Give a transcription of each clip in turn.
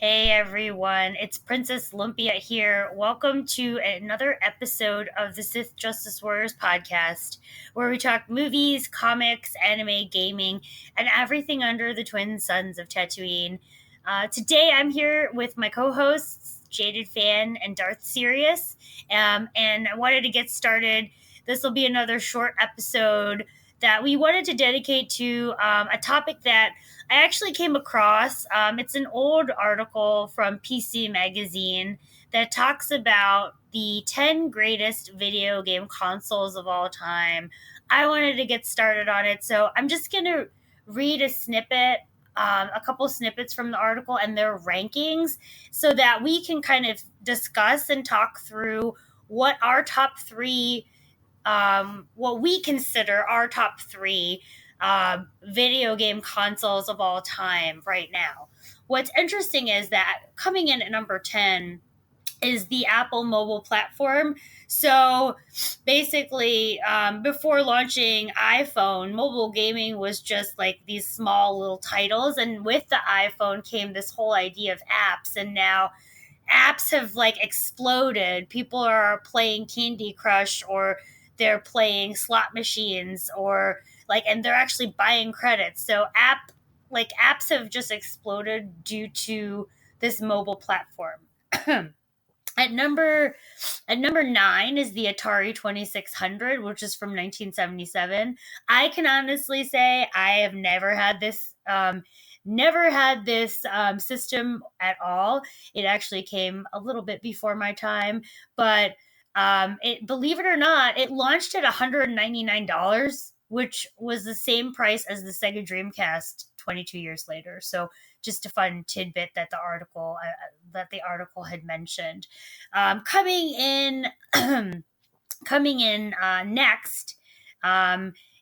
Hey everyone, it's Princess Lumpia here. Welcome to another episode of the Sith Justice Warriors podcast, where we talk movies, comics, anime, gaming, and everything under the twin suns of Tatooine. Today I'm here with my co-hosts, Jaded Fan and Darth Sirius, and I wanted to get started. This will be another short episode that we wanted to dedicate to a topic that I actually came across. It's an old article from PC Magazine that talks about the 10 greatest video game consoles of all time. I wanted to get started on it, so I'm just going to read a snippet, a couple snippets from the article and their rankings, so that we can kind of discuss and talk through what our top three, what we consider our top three video game consoles of all time right now. What's interesting is that coming in at number 10 is the Apple mobile platform. So basically, before launching iPhone, mobile gaming was just like these small little titles. And with the iPhone came this whole idea of apps. And now apps have like exploded. People are playing Candy Crush, or they're playing slot machines, or like, and they're actually buying credits. So apps have just exploded due to this mobile platform. At number 9 is the Atari 2600, which is from 1977. I can honestly say I have never had this system at all. It actually came a little bit before my time, but believe it or not, it launched at $199, which was the same price as the Sega Dreamcast 22 years later. So just a fun tidbit that the article had mentioned. Coming in next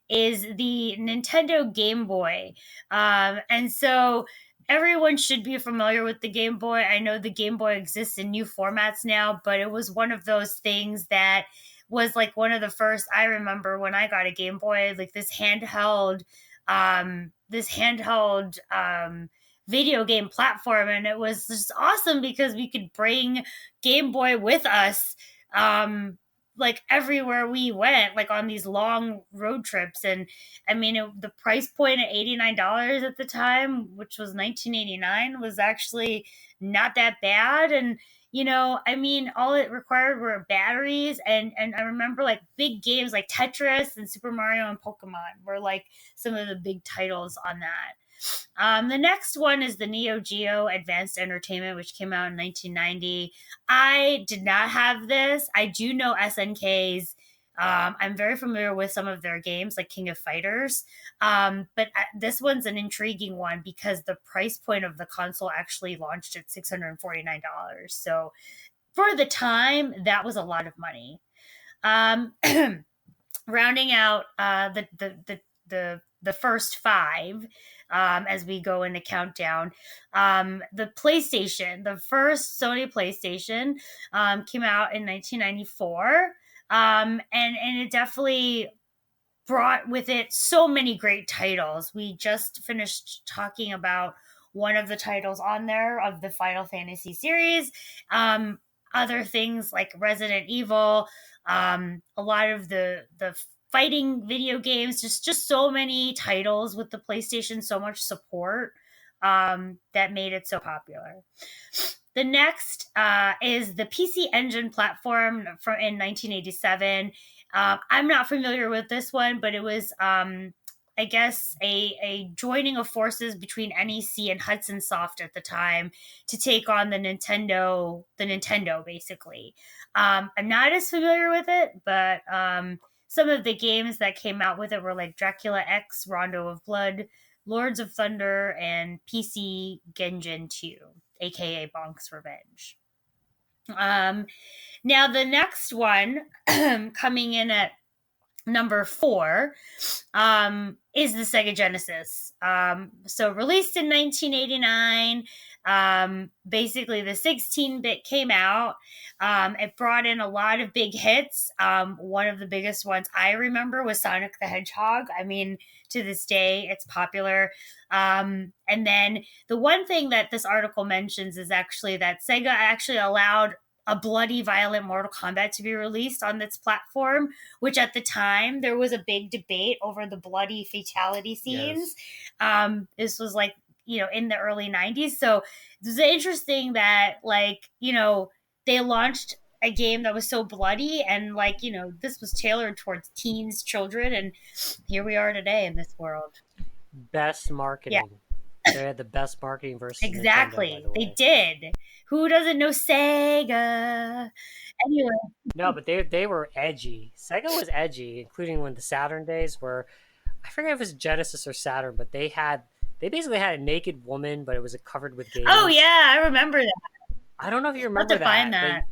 is the Nintendo Game Boy, and so everyone should be familiar with the Game Boy. I know the Game Boy exists in new formats now, but it was one of those things that was like one of the first. I remember when I got a Game Boy, like this handheld video game platform, and it was just awesome because we could bring Game Boy with us like everywhere we went, like on these long road trips. And I mean, the price point at $89 at the time, which was 1989, was actually not that bad. And I mean, all it required were batteries, and I remember like big games like Tetris and Super Mario and Pokemon were like some of the big titles on that. The next one is the Neo Geo Advanced Entertainment, which came out in 1990. I did not have this. I do know SNK's. I'm very familiar with some of their games, like King of Fighters. But this one's an intriguing one because the price point of the console actually launched at $649. So for the time, that was a lot of money. Rounding out the first five, as we go in the countdown. The PlayStation, the first Sony PlayStation, came out in 1994, and it definitely brought with it so many great titles. We just finished talking about one of the titles on there of the Final Fantasy series. Other things like Resident Evil, a lot of the fighting video games, just so many titles with the PlayStation, so much support that made it so popular. The next is the PC Engine platform in 1987. I'm not familiar with this one, but it was, I guess, a joining of forces between NEC and Hudson Soft at the time to take on the Nintendo, basically. I'm not as familiar with it, but some of the games that came out with it were like Dracula X, Rondo of Blood, Lords of Thunder, and PC Genjin 2, aka Bonk's Revenge. Now the next one, coming in at number 4, is the Sega Genesis. So released in 1989, basically the 16-bit came out. It brought in a lot of big hits. One of the biggest ones I remember was Sonic the Hedgehog. I mean, to this day. It's popular. And then the one thing that this article mentions is actually that Sega actually allowed a bloody, violent Mortal Kombat to be released on this platform, which at the time there was a big debate over the bloody fatality scenes. Yes. This was like, in the early 90s. So it's interesting that, like, they launched a game that was so bloody and, like, this was tailored towards teens, children, and here we are today in this world. Best marketing. Yeah. They had the best marketing versus exactly. Nintendo, they did. Who doesn't know Sega? Anyway. No, but they were edgy. Sega was edgy, including when the Saturn days were, I forget if it was Genesis or Saturn, but they basically had a naked woman, but it was covered with games. Oh yeah, I remember that. I don't know if you remember that.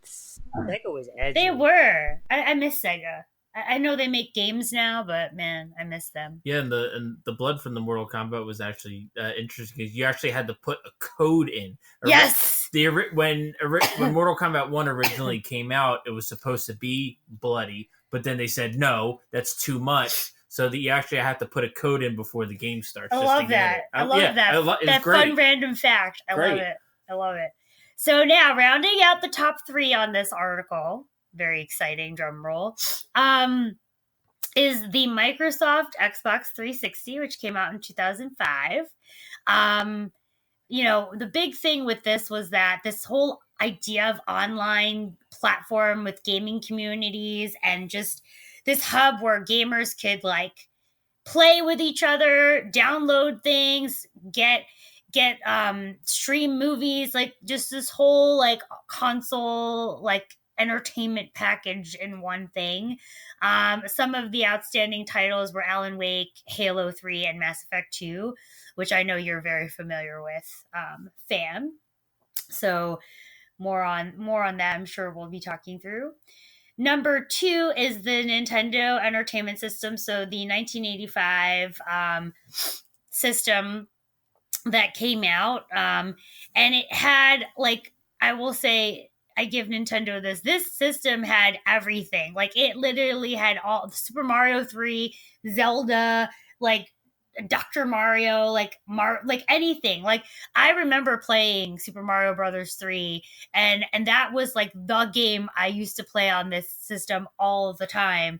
Sega was edgy. They were. I miss Sega. I know they make games now, but man, I miss them. Yeah, and the blood from the Mortal Kombat was actually interesting because you actually had to put a code in. Yes. When Mortal Kombat 1 originally came out, it was supposed to be bloody, but then they said no, that's too much. So that you actually have to put a code in before the game starts. I love that. I love that. That fun random fact. I love it. I love it. So now, rounding out the top 3 on this article, very exciting, drum roll, is the Microsoft Xbox 360, which came out in 2005. The big thing with this was that this whole idea of online platform with gaming communities and just this hub where gamers could, like, play with each other, download things, get stream movies, like just this whole, like, console, like, entertainment package in one thing. Some of the outstanding titles were Alan Wake, Halo 3, and Mass Effect 2, which I know you're very familiar with, fan. So more on that, I'm sure we'll be talking through. Number 2 is the Nintendo Entertainment System. So the 1985 system that came out. And it had, like, I will say, I give Nintendo this. This system had everything. Like, it literally had all Super Mario 3, Zelda, like Dr. Mario, like anything. Like, I remember playing Super Mario Brothers 3, and that was like the game I used to play on this system all the time.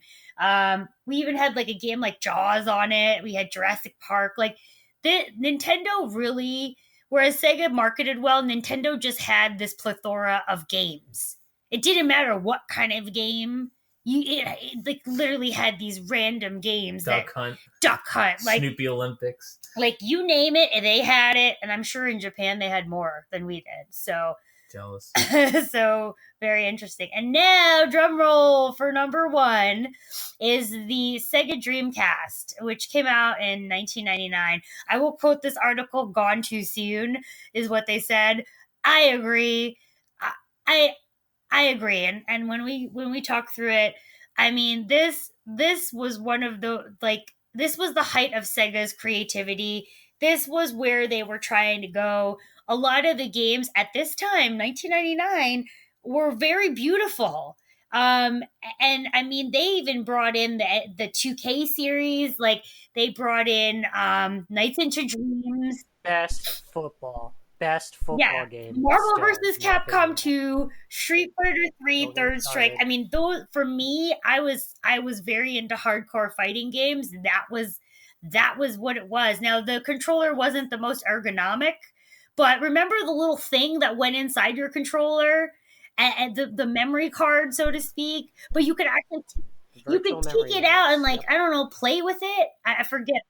We even had like a game like Jaws on it. We had Jurassic Park. Like, the Nintendo really, whereas Sega marketed well, Nintendo just had this plethora of games. It didn't matter what kind of game. It like literally had these random games. Duck Hunt, like Snoopy Olympics. Like, you name it, and they had it. And I'm sure in Japan they had more than we did. So jealous. So very interesting. And now, drum roll for number 1 is the Sega Dreamcast, which came out in 1999. I will quote this article: "Gone too soon," is what they said. I agree. I agree. And when we talk through it, I mean, this was one of the, like, this was the height of Sega's creativity. This was where they were trying to go. A lot of the games at this time, 1999, were very beautiful. And I mean, they even brought in the 2K series. Like, they brought in Nights into Dreams. Best football game. Marvel vs. Capcom 2, Street Fighter 3, Third Strike. I mean, those, for me, I was very into hardcore fighting games. That was what it was. Now, the controller wasn't the most ergonomic, but remember the little thing that went inside your controller, and the memory card, so to speak. But you could actually take it out and, like, I don't know, play with it. I forget.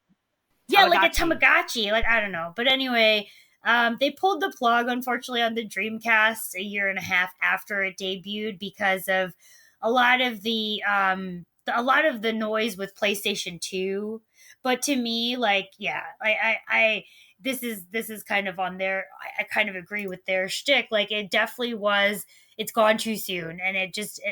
Yeah, like a Tamagotchi. Like, I don't know. But anyway, they pulled the plug, unfortunately, on the Dreamcast a year and a half after it debuted because of a lot of the noise with PlayStation 2. But to me, like, yeah, this is kind of on their. I kind of agree with their shtick. Like, it definitely was. It's gone too soon, and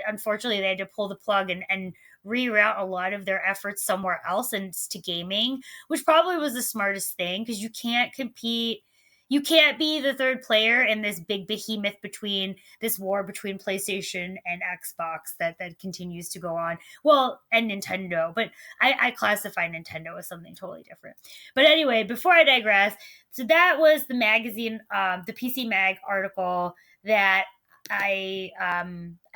unfortunately they had to pull the plug and reroute a lot of their efforts somewhere else and to gaming, which probably was the smartest thing, because you can't compete. you can't be the third player in this big behemoth between this war between PlayStation and Xbox that continues to go on. Well, and Nintendo, but I classify Nintendo as something totally different. But anyway, before I digress, so that was the magazine, the PC Mag article that I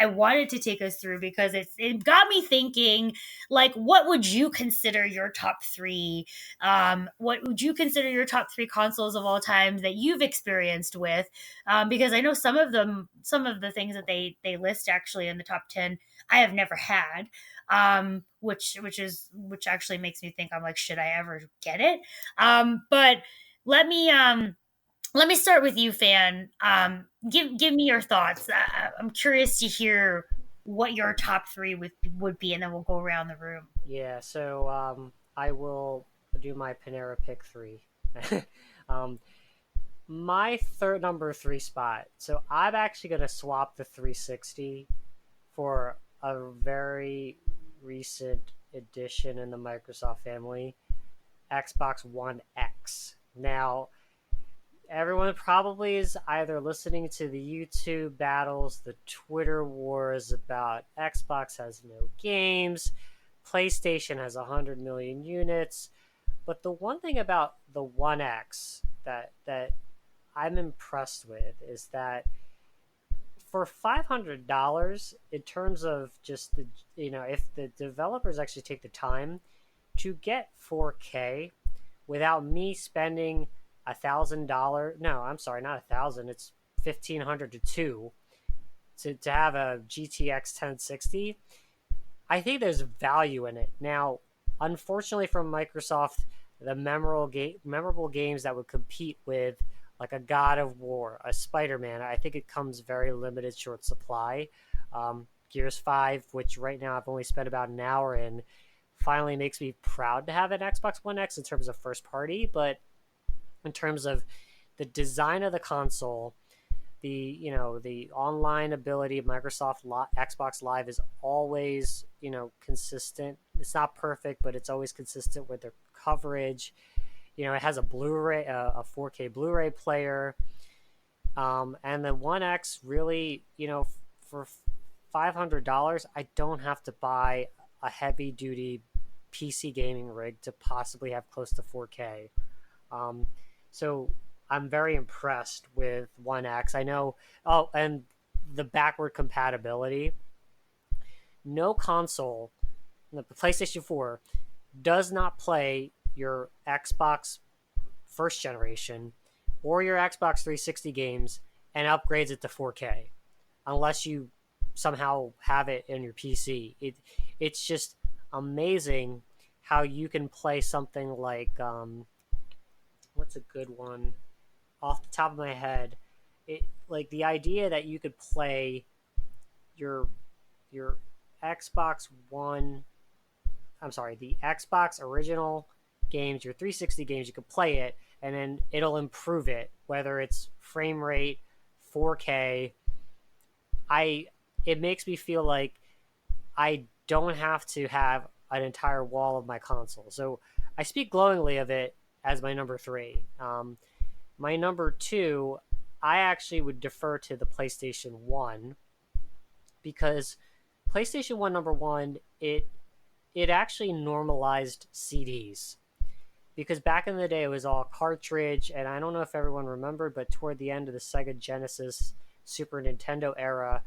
wanted to take us through because it got me thinking, like, what would you consider your top three? What would you consider your top three consoles of all time that you've experienced with? Because I know some of the things that they list actually in the top 10, I have never had. Which actually makes me think, I'm like, should I ever get it? But let me start with you, Fan. Give me your thoughts. I'm curious to hear what your top three would be, and then we'll go around the room. Yeah, so I will do my Panera pick 3. um, my number 3 spot. So I'm actually going to swap the 360 for a very recent addition in the Microsoft family, Xbox One X. Now, everyone probably is either listening to the YouTube battles, the Twitter wars about Xbox has no games, PlayStation has 100 million units. But the one thing about the One X that I'm impressed with is that for $500, in terms of just the, if the developers actually take the time to get 4K without me spending $1,000, no, I'm sorry, not 1,000, it's 1,500 to 2 to have a GTX 1060, I think there's value in it. Now, unfortunately for Microsoft, the memorable games that would compete with like a God of War, a Spider-Man, I think it comes very limited, short supply. Gears 5, which right now I've only spent about an hour in, finally makes me proud to have an Xbox One X in terms of first party, but in terms of the design of the console, the online ability of Microsoft Xbox Live is always, consistent. It's not perfect, but it's always consistent with their coverage. It has a Blu-ray, a 4K Blu-ray player, and the One X really, for $500, I don't have to buy a heavy-duty PC gaming rig to possibly have close to 4K. So I'm very impressed with One X. I know. Oh, and the backward compatibility. No console, the PlayStation 4, does not play your Xbox first generation or your Xbox 360 games and upgrades it to 4K unless you somehow have it in your PC. It's just amazing how you can play something like what's a good one off the top of my head. Like the idea that you could play your Xbox One, I'm sorry, the Xbox original games, your 360 games, you could play it and then it'll improve it, whether it's frame rate, 4K. It makes me feel like I don't have to have an entire wall of my console. So I speak glowingly of it as my number 3. My number 2, I actually would defer to the PlayStation 1 because PlayStation 1 number 1, it actually normalized CDs. Because back in the day, it was all cartridge, and I don't know if everyone remembered, but toward the end of the Sega Genesis, Super Nintendo era,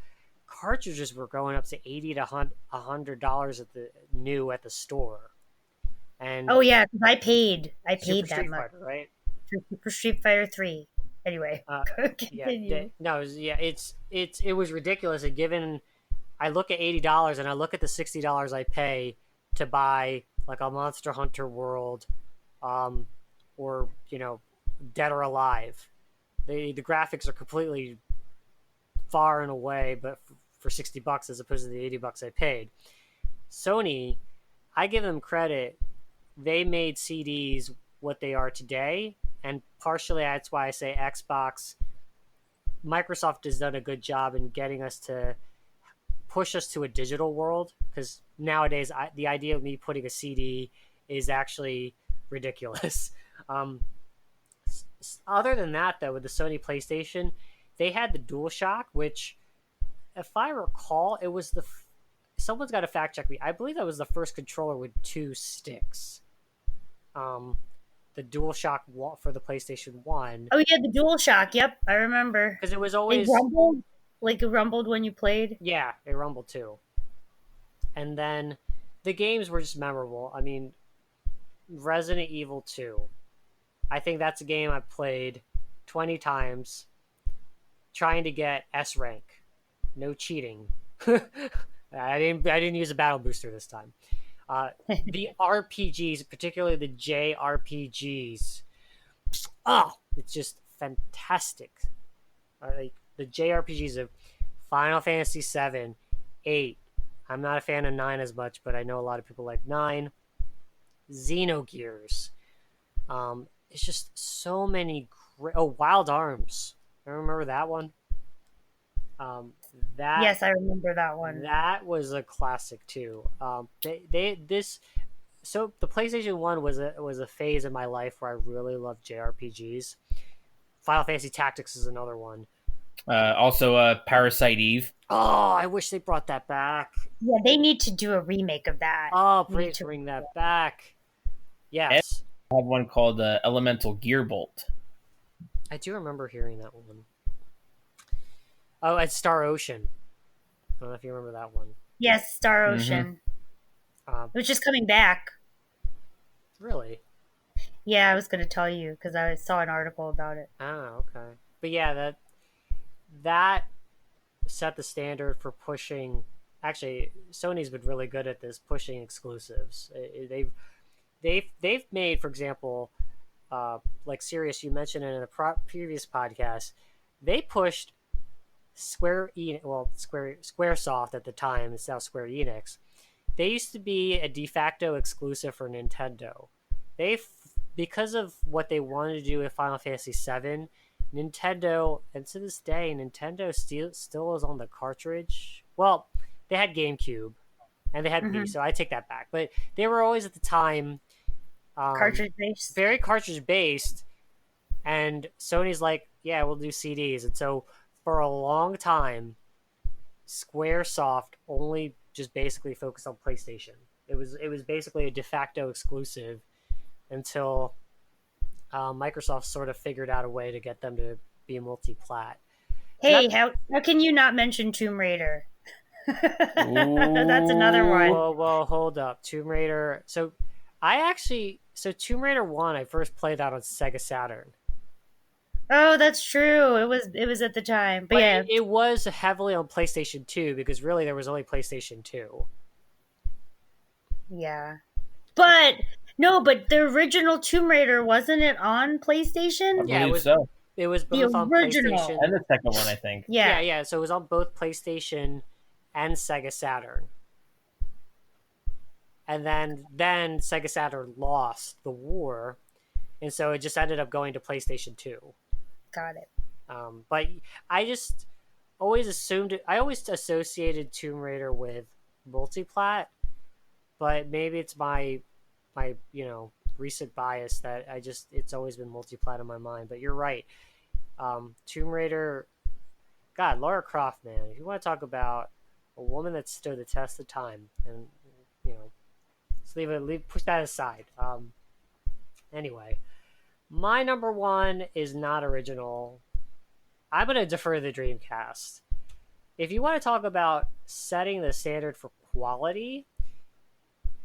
cartridges were going up to $80 to $100 at the store. And oh yeah, because I paid Super that Street much Fighter, right? for Super Street Fighter 3. Anyway, it was ridiculous. And given I look at $80 and I look at the $60 I pay to buy like a Monster Hunter World, or Dead or Alive, the graphics are completely far and away, but for $60 as opposed to the $80 I paid. Sony, I give them credit. They made CDs what they are today, and partially that's why I say Xbox. Microsoft has done a good job in getting us to push us to a digital world, because nowadays the idea of me putting a CD is actually ridiculous. other than that, though, with the Sony PlayStation, they had the DualShock, which, if I recall, it was someone's got to fact check me. I believe that was the first controller with 2 sticks. The DualShock for the PlayStation 1. Oh yeah, the DualShock. Yep, I remember. Because it was It always rumbled, like it rumbled when you played. yeah, it rumbled too. And then the games were just memorable. I mean, Resident Evil 2. I think that's a game I've played 20 times trying to get S rank. No cheating. I didn't use a battle booster this time. The RPGs, particularly the JRPGs. Oh, it's just fantastic. Like the JRPGs of Final Fantasy 7, 8. I'm not a fan of 9 as much, but I know a lot of people like 9. Xenogears. It's just so many great. Oh, Wild Arms. I remember that one. Yes, I remember that one. That was a classic too. So the PlayStation 1 was a phase in my life where I really loved JRPGs. Final Fantasy Tactics is another one. Also, Parasite Eve. Oh, I wish they brought that back. Yeah, they need to do a remake of that. Oh, bring that back. Yes. I have one called Elemental Gearbolt. I do remember hearing that one. Oh, and Star Ocean. I don't know if you remember that one. Yes, Star Ocean. It was just coming back. Really? Yeah, I was going to tell you because I saw an article about it. Oh, okay. But yeah, that set the standard for pushing. Actually, Sony's been really good at this, pushing exclusives. They've made, for example, like Sirius, you mentioned it in a previous podcast, they pushed Squaresoft at the time. It's now Square Enix. They used to be a de facto exclusive for Nintendo. Because of what they wanted to do with Final Fantasy VII, Nintendo, and to this day, Nintendo still is on the cartridge. Well, they had GameCube, and they had Wii, so I take that back. But they were always at the time cartridge-based. Very cartridge-based, and Sony's like, yeah, we'll do CDs. And so for a long time, Squaresoft only just basically focused on PlayStation. It was basically a de facto exclusive until Microsoft sort of figured out a way to get them to be multi-plat. Hey, how can you not mention Tomb Raider? That's another one. Well, hold up. Tomb Raider. So Tomb Raider 1, I first played that on Sega Saturn. Oh, that's true. It was at the time. But yeah. It was heavily on PlayStation 2 because really there was only PlayStation 2. Yeah. But the original Tomb Raider, wasn't it on PlayStation? Yeah, so. It was both on PlayStation. And the second one, I think. Yeah. So it was on both PlayStation and Sega Saturn. And then Sega Saturn lost the war, and so it just ended up going to PlayStation 2. Got it. But I just always assumed I always associated Tomb Raider with multiplat, but maybe it's my recent bias that it's always been multiplat in my mind. But you're right. Tomb Raider, God, Lara Croft, man. If you want to talk about a woman that stood the test of time, and let's push that aside. Anyway, my number one is not original. I'm going to defer to the Dreamcast. If you want to talk about setting the standard for quality,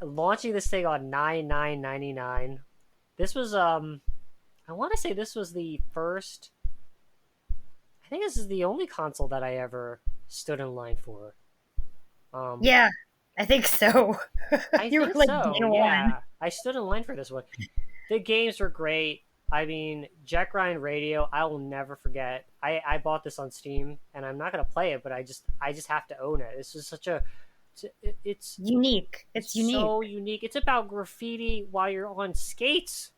launching this thing on 9/9/99, this was I want to say this was the first. I think this is the only console that I ever stood in line for. Yeah, I think so. I think so. Yeah, I stood in line for this one. The games were great. I mean, Jet Grind Radio, I will never forget. I bought this on Steam, and I'm not gonna play it, but I just have to own it. This is such a it's unique. It's unique. So unique. It's about graffiti while you're on skates.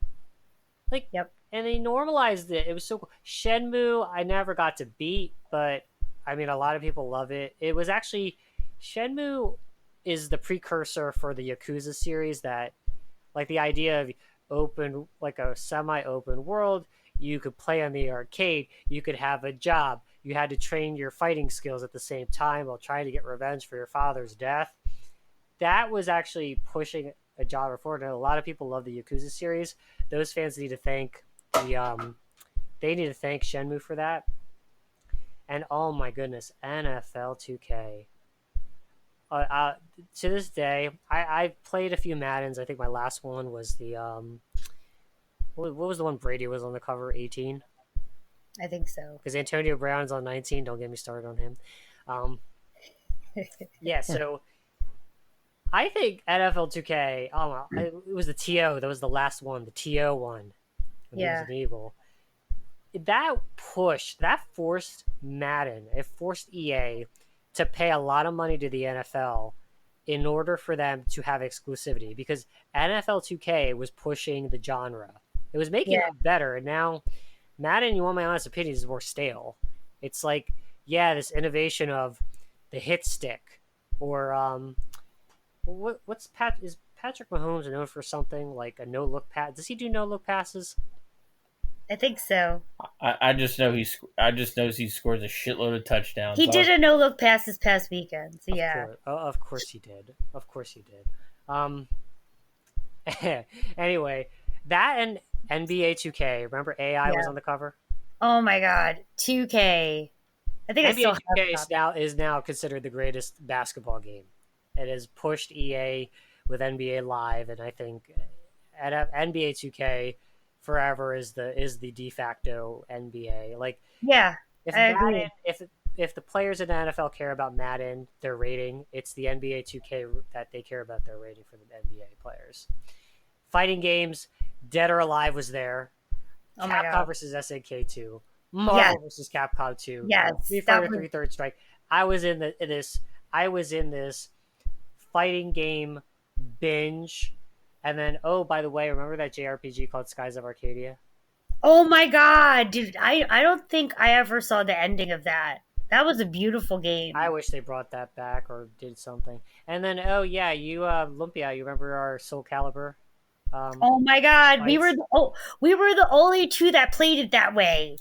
Like, yep. And they normalized it. It was so cool. Shenmue, I never got to beat, but I mean, a lot of people love it. It was actually Shenmue is the precursor for the Yakuza series that, like, the idea of open, like a semi-open world. you could play on the arcade, you could have a job, you had to train your fighting skills at the same time while trying to get revenge for your father's death. That was actually pushing a genre forward. And a lot of people love the Yakuza series. Those fans need to thank they need to thank Shenmue for that. And oh my goodness, NFL 2K. To this day, I played a few Maddens. I think my last one was the what was the one Brady was on the cover? 18. I think so. Because Antonio Brown's on 19. Don't get me started on him. Yeah, so I think NFL 2K. Oh, it was the TO. That was the last one. The TO one. Yeah. It was an Eagle. That forced Madden. It forced EA to pay a lot of money to the NFL in order for them to have exclusivity, because NFL 2K was pushing the genre. It was making it better, and now Madden, you want my honest opinion, is more stale. It's like, yeah, this innovation of the hit stick, or is Patrick Mahomes known for something like a no look pass? Does he do no look passes? I think so. I just know he scores a shitload of touchdowns. He did a no look pass this past weekend. So yeah. Of course he did. Of course he did. Anyway, that and NBA 2K. Remember AI was on the cover? Oh my god, 2K. I think NBA 2K is now considered the greatest basketball game. It has pushed EA with NBA Live, and I think NBA 2K forever is the de facto NBA. Like, yeah, if the players in the NFL care about Madden, their rating, it's the NBA 2K that they care about their rating for the NBA players. Fighting games, Dead or Alive was there. Oh my Capcom God. versus SNK 2. Marvel versus Capcom 2. Yes. Street Fighter 3 Third Strike. I was in this fighting game binge. And then, oh, by the way, remember that JRPG called Skies of Arcadia? Oh my god, dude! I don't think I ever saw the ending of that. That was a beautiful game. I wish they brought that back or did something. And then, oh yeah, you Lumpia, you remember our Soul Calibur? Oh my god, fights? we were the only two that played it that way.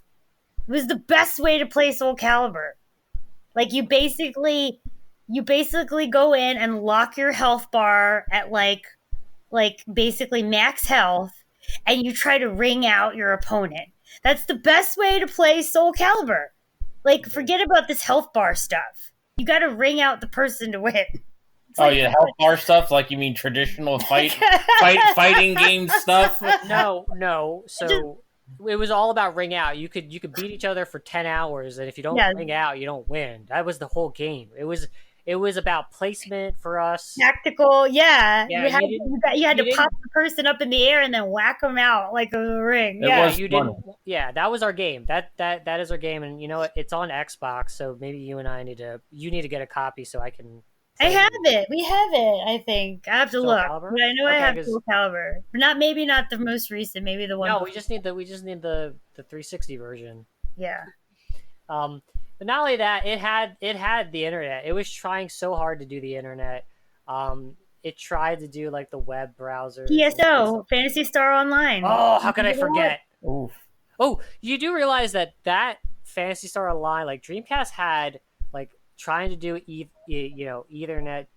It was the best way to play Soul Calibur. Like you basically go in and lock your health bar at like basically max health, and you try to ring out your opponent. That's the best way to play Soul Calibur. Like, forget about this health bar stuff. You got to ring out the person to win. Health bar stuff? Like, you mean traditional fighting game stuff? No. So it was all about ring out. You could beat each other for 10 hours, and if you don't ring out, you don't win. That was the whole game. It was about placement for us. Tactical, yeah. You had to pop the person up in the air and then whack them out like a ring. That was our game. That is our game, and you know what? It's on Xbox, so maybe you and I need to get a copy so I can. I have it. We have it. I think I have to look. Calibur? But I know I have Soul Calibur. Maybe not the most recent. Maybe the one. No, we just need the 360 version. Yeah. But not only that, it had the internet. It was trying so hard to do the internet. It tried to do like the web browser. PSO, Phantasy Star Online. Oh, how could I forget? Oof. Oh, you do realize that Phantasy Star Online, like Dreamcast had like trying to do Ethernet,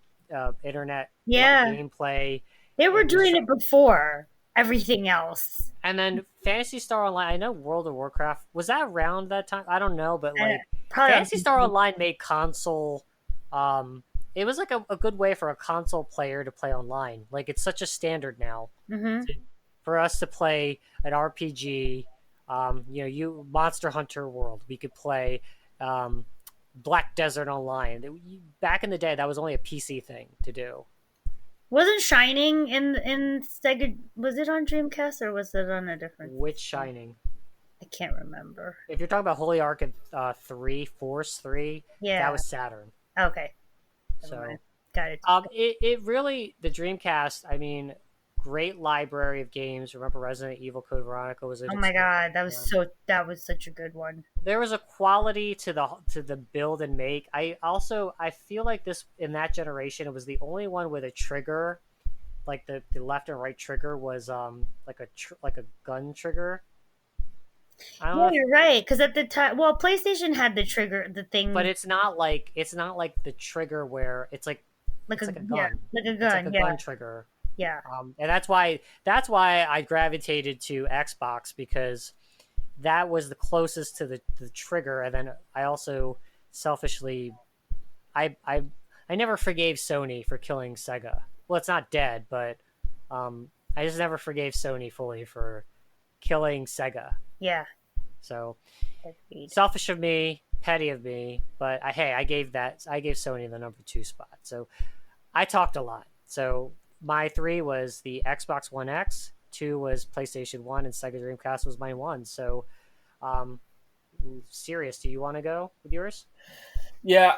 internet gameplay. They were doing it before everything else. And then Phantasy Star Online, I know World of Warcraft, was that around that time? I don't know, but like Phantasy Star Online made console, it was like a good way for a console player to play online. Like it's such a standard now for us to play an RPG, Monster Hunter World, we could play Black Desert Online. Back in the day, that was only a PC thing to do. Wasn't Shining in Sega? Was it on Dreamcast or was it on a different? Which Shining? I can't remember. If you're talking about Holy Ark 3, Force 3, that was Saturn. Okay. So got it. It really, the Dreamcast, I mean, great library of games. Remember Resident Evil Code Veronica was. Oh my god, that was such a good one. There was a quality to the build and make. I feel like this in that generation, it was the only one with a trigger, like the left and right trigger was like a gun trigger. I don't know Yeah, if, you're right. Because at the time, well, PlayStation had the trigger, the thing, but it's not like the trigger where like it's a like a yeah, gun. like a It's like gun. a Yeah, gun trigger. yeah, And that's why I gravitated to Xbox, because that was the closest to the trigger. And then I also selfishly, I I I never forgave Sony for killing Sega. Well, it's not dead, but I just never forgave Sony fully for killing Sega. yeah. So Agreed. selfish of me, petty of me, but hey, I gave Sony the number 2 spot. So I talked a lot. So my 3 was the Xbox One X, 2 was PlayStation 1, and Sega Dreamcast was my 1. So, um, Sirius, do you want to go with yours? Yeah.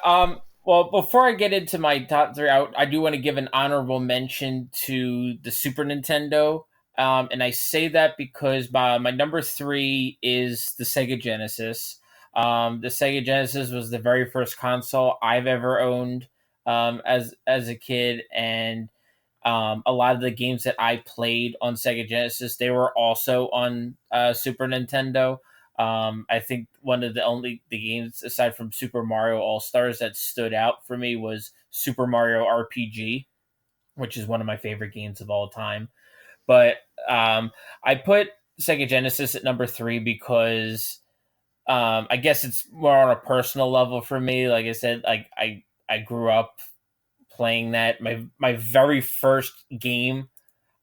Well, before I get into my top three, I do want to give an honorable mention to the Super Nintendo. And I say that because my number three is the Sega Genesis. The Sega Genesis was the very first console I've ever owned as a kid, and a lot of the games that I played on Sega Genesis, they were also on Super Nintendo. I think one of the games aside from Super Mario All Stars that stood out for me was Super Mario RPG, which is one of my favorite games of all time. But I put Sega Genesis at number three because I guess it's more on a personal level for me. Like I said, like I grew up playing that. My very first game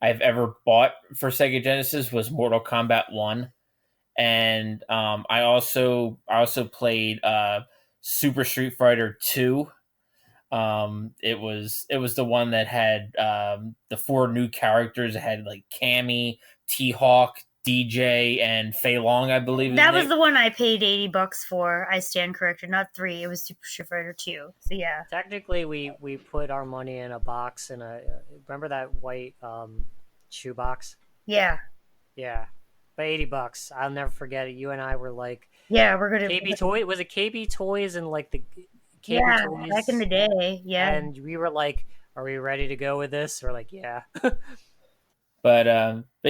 I've ever bought for Sega Genesis was Mortal Kombat 1, and I also played Super Street Fighter 2. It was the one that had the four new characters. It had like Cammy, T Hawk, DJ, and Fei Long, I believe his That was name. the one I paid $80 for. I stand corrected, not 3. It was Super Street Fighter 2. So yeah, Technically, we put our money in a box in a. Remember that white shoe box? yeah, Yeah, but $80. I'll never forget it. You and I were like yeah. We're gonna. KB Toy. Was it KB Toys and like the KB Yeah, Toys? back in the day. Yeah, And we were like, "Are we ready to go with this?" We're like, "Yeah." But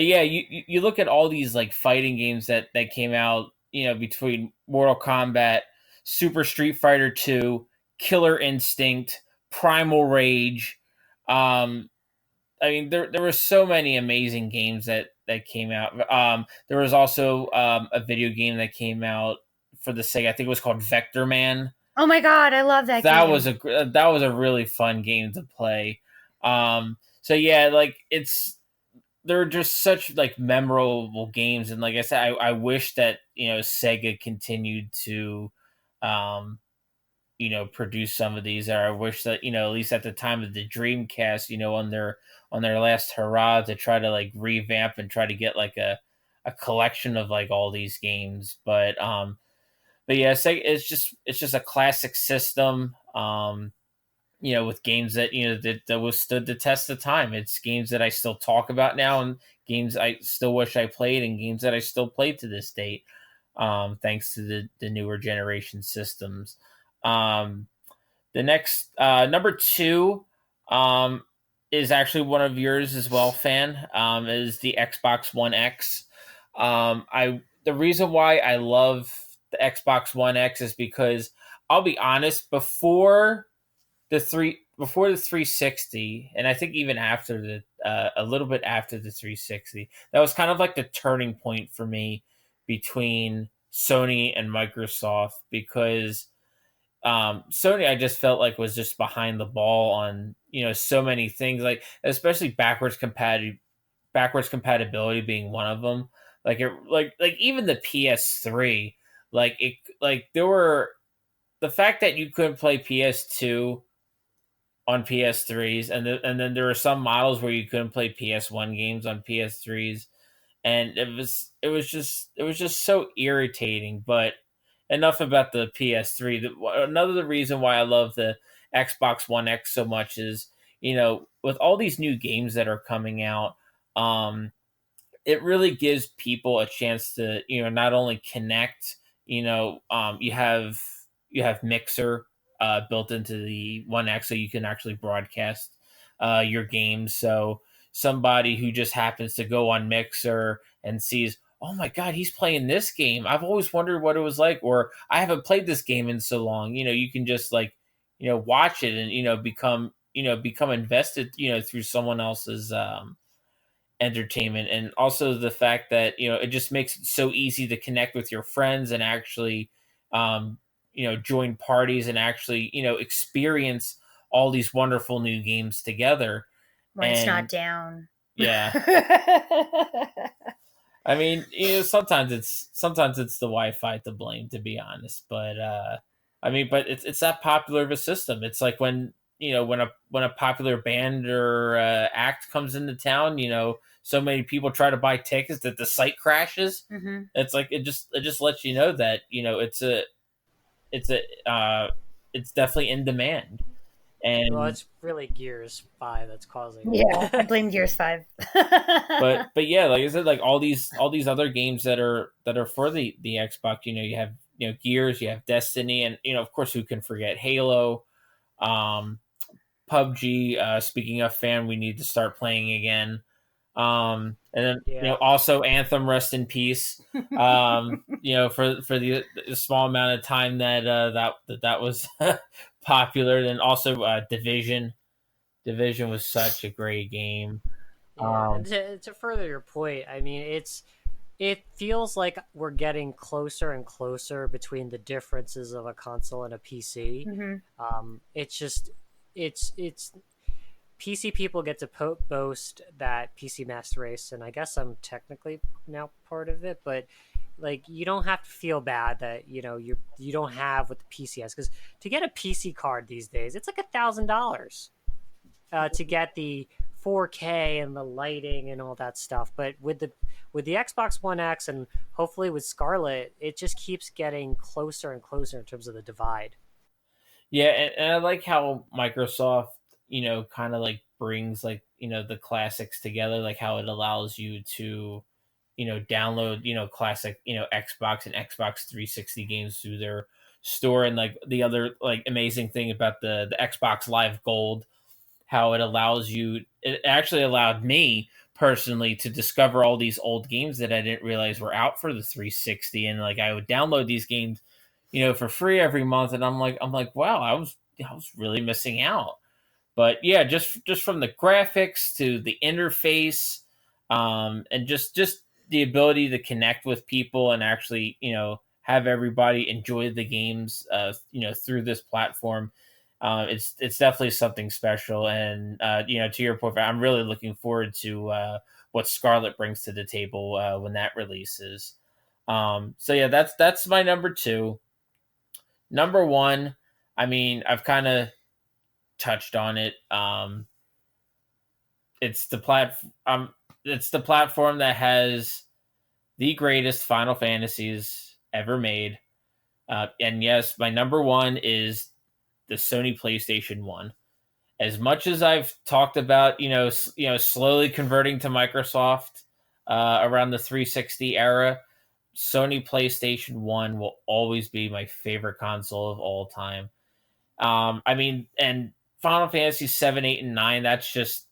yeah, you look at all these like fighting games that came out, between Mortal Kombat, Super Street Fighter 2, Killer Instinct, Primal Rage. I mean, there were so many amazing games that came out. There was also a video game that came out for the Sega. I think it was called Vector Man. oh my god, I love that That game. was a really fun game to play. So yeah, like they're just such like memorable games, and like I said, I wish that Sega continued to um produce some of these. Or I wish that at least at the time of the Dreamcast, on their last hurrah to try to like revamp and try to get like a collection of like all these games. But yeah, it's just a classic system. With games that that withstood the test of time. It's games that I still talk about now, and games I still wish I played, and games that I still play to this date. Thanks to the newer generation systems. Um, the next number two is actually one of yours as well, fan. Is the Xbox One X. I The reason why I love the Xbox One X is because I'll be honest, before the 360, and I think even after a little bit after the 360, that was kind of like the turning point for me between Sony and Microsoft, because Sony, I just felt like, was just behind the ball on so many things, like especially backwards compatibility being one of them. Like even the PS3, there were the fact that you couldn't play PS2 on PS3s, and then there were some models where you couldn't play PS1 games on PS3s, and it was just so irritating. But enough about the PS3. Another reason why I love the Xbox One X so much is, with all these new games that are coming out, it really gives people a chance to not only connect. You have Mixer built into the One X, so you can actually broadcast your games. So somebody who just happens to go on Mixer and sees, oh my God, he's playing this game. I've always wondered what it was like, or I haven't played this game in so long. You can just like, watch it and, become invested, through someone else's, entertainment. And also the fact that, it just makes it so easy to connect with your friends and actually, join parties and actually, experience all these wonderful new games together. When it's not down. Yeah. I mean, sometimes it's the Wi-Fi to blame, to be honest. But but it's that popular of a system. It's like when a popular band or act comes into town, so many people try to buy tickets that the site crashes. Mm-hmm. It's like it just lets you know that it's definitely in demand. And well, it's really Gears 5 that's causing it. Yeah, I blame Gears 5. but yeah, like I said, like all these other games that are for the Xbox, you have Gears, you have Destiny, and of course, who can forget Halo, PUBG. Speaking of fan, we need to start playing again. And then also Anthem, rest in peace. For the small amount of time that was popular. Then also Division. Division was such a great game. Yeah, and to further your point, I mean, it feels like we're getting closer and closer between the differences of a console and a PC. Mm-hmm. It's PC people get to boast that PC Master Race, and I guess I'm technically now part of it, but like you don't have to feel bad that you don't have what the PC has, because to get a PC card these days, it's like $1,000 to get the 4K and the lighting and all that stuff. But with the Xbox One X and hopefully with Scarlet, it just keeps getting closer and closer in terms of the divide. Yeah, and I like how Microsoft, kind of like brings like, the classics together, like how it allows you to, download, classic, Xbox and Xbox 360 games through their store. And like the other like amazing thing about the Xbox Live Gold, how it actually allowed me personally to discover all these old games that I didn't realize were out for the 360. And like I would download these games, for free every month, and I'm like, wow, I was really missing out. But yeah, just from the graphics to the interface, and just the ability to connect with people and actually, have everybody enjoy the games, through this platform. It's definitely something special, and to your point, I'm really looking forward to what Scarlet brings to the table when that releases. So yeah, that's my number 2. Number 1, I mean, I've kind of touched on it. It's the platform that has the greatest Final Fantasies ever made. And yes, my number 1 is the Sony PlayStation 1. As much as I've talked about, slowly converting to Microsoft around the 360 era, Sony PlayStation 1 will always be my favorite console of all time. I mean, and Final Fantasy 7, 8, and 9, that's just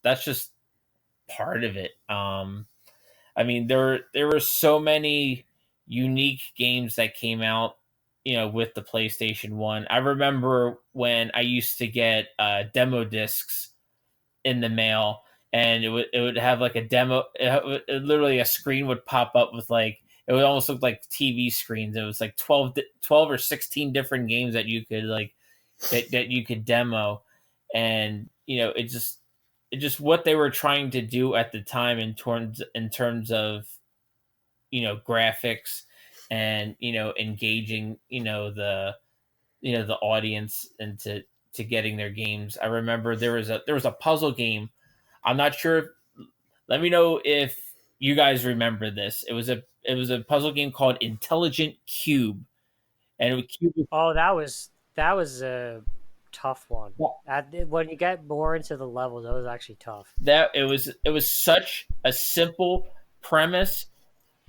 part of it. I mean, there were so many unique games that came out, with the PlayStation 1. I remember when I used to get demo discs in the mail, and it would have like a demo. Literally, a screen would pop up with like, it would almost look like TV screens. It was like 12 or 16 different games that you could like that you could demo, and it just what they were trying to do at the time in terms of graphics and engaging the audience into getting their games. I remember there was a puzzle game. I'm not sure. Let me know if you guys remember this. It was a puzzle game called Intelligent Cube, and that was a tough one. When you get more into the levels, that was actually tough. It was such a simple premise,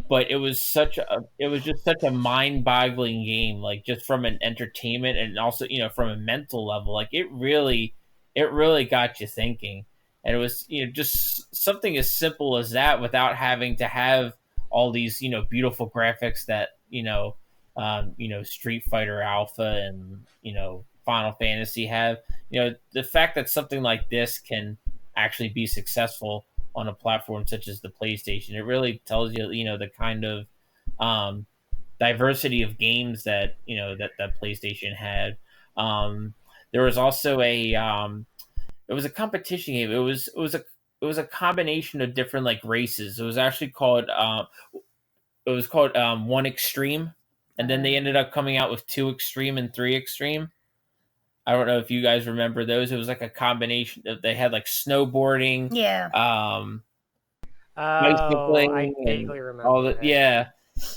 but it was just such a mind-boggling game, like just from an entertainment and also from a mental level. Like it really got you thinking, and it was just something as simple as that without having to have all these beautiful graphics that Street Fighter Alpha and Final Fantasy have. The fact that something like this can actually be successful on a platform such as the PlayStation, it really tells you the kind of diversity of games that that PlayStation had. There was also it was a competition game. It was a combination of different like races. It was actually called One Extreme, and then they ended up coming out with 2 Extreme and 3 Extreme. I don't know if you guys remember those. It was like a combination of, they had like snowboarding, Yeah. bicycling, I and vaguely remember all the that. yeah,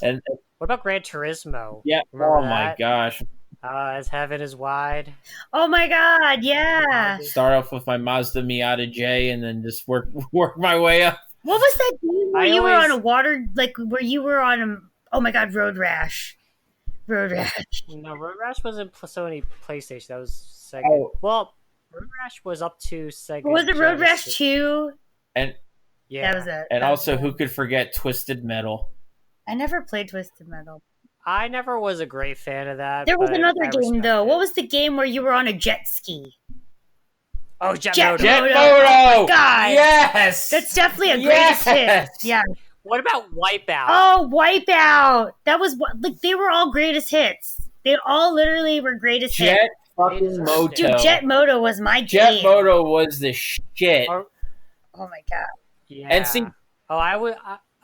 and What about Gran Turismo? yeah. Remember Oh my that? gosh! As Heaven is Wide. Oh my God, yeah. Start off with my Mazda Miata J, and then just work my way up. What was that game where I you were always- on a water, like where you were on a, oh my God, Road Rash. Road Rash. No, Road Rash wasn't Sony PlayStation. That was Sega. Oh. Well, Road Rash was up to Sega. Was it Road Rash Genesis. 2? And Yeah. That was it. and That was also, it. who could forget Twisted Metal? I never played Twisted Metal. I never was a great fan of that. There was but another I game respect though. it. What was the game where you were on a jet ski? Oh, Jet Jet Moto. Moto. Jet Oh Moto! my God. Yes! That's definitely a greatest Yes! hit. Yeah. What about Wipeout? Oh, Wipeout. That was like they were all greatest hits. They all literally were greatest Jet hits. fucking Moto. Dude, Jet Moto was my Jet game. Moto was the shit. Or- Oh my God. Yeah. And see- oh, I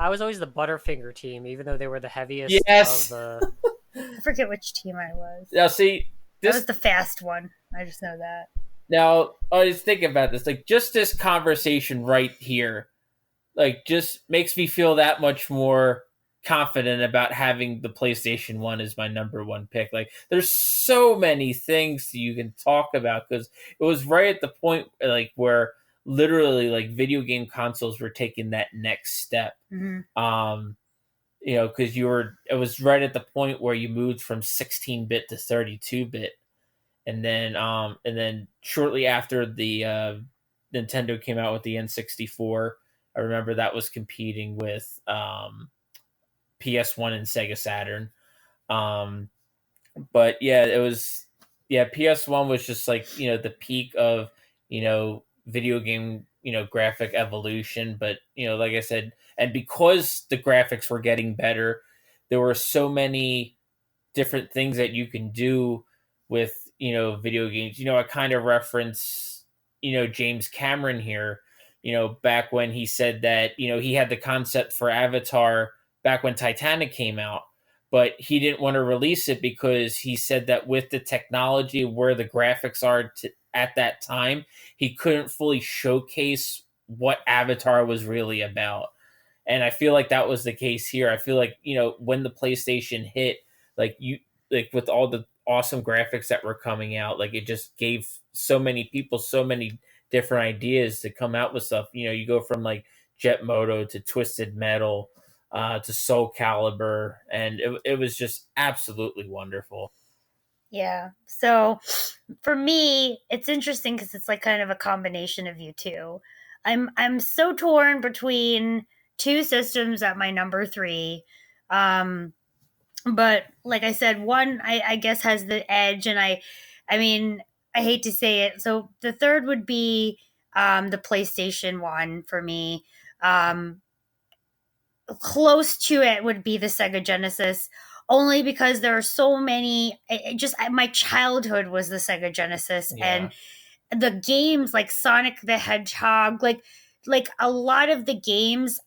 was always the Butterfinger team, even though they were the heaviest Yes. of the. I forget which team I was. Now, see, That this was the fast one. I just know that. now I was thinking about this. Like, just this conversation right here, like, just makes me feel that much more confident about having the PlayStation 1 as my number 1 pick. Like, there's so many things that you can talk about because it was right at the point like where literally like video game consoles were taking that next step. Hmm. Because it was right at the point where you moved from 16-bit to 32-bit, and then shortly after the Nintendo came out with the N64, I remember that was competing with PS1 and Sega Saturn. But yeah, it was PS1 was just like the peak of video game graphic evolution. But like I said, and because the graphics were getting better, there were so many different things that you can do with video games. I kind of reference James Cameron here, back when he said that he had the concept for Avatar back when Titanic came out, but he didn't want to release it because he said that with the technology where the graphics are at that time, he couldn't fully showcase what Avatar was really about. And I feel like that was the case here. I feel like, when the PlayStation hit, like with all the awesome graphics that were coming out, like it just gave so many people so many different ideas to come out with stuff. You go from like Jet Moto to Twisted Metal to Soul Calibur, and it was just absolutely wonderful. Yeah. So for me, it's interesting because it's like kind of a combination of you two. I'm so torn between 2 systems at my number 3. But like I said, one I guess has the edge, and I mean, I hate to say it. So the third would be the PlayStation 1 for me. Close to it would be the Sega Genesis, only because there are so many. My childhood was the Sega Genesis, Yeah. and the games like Sonic the Hedgehog, like a lot of the games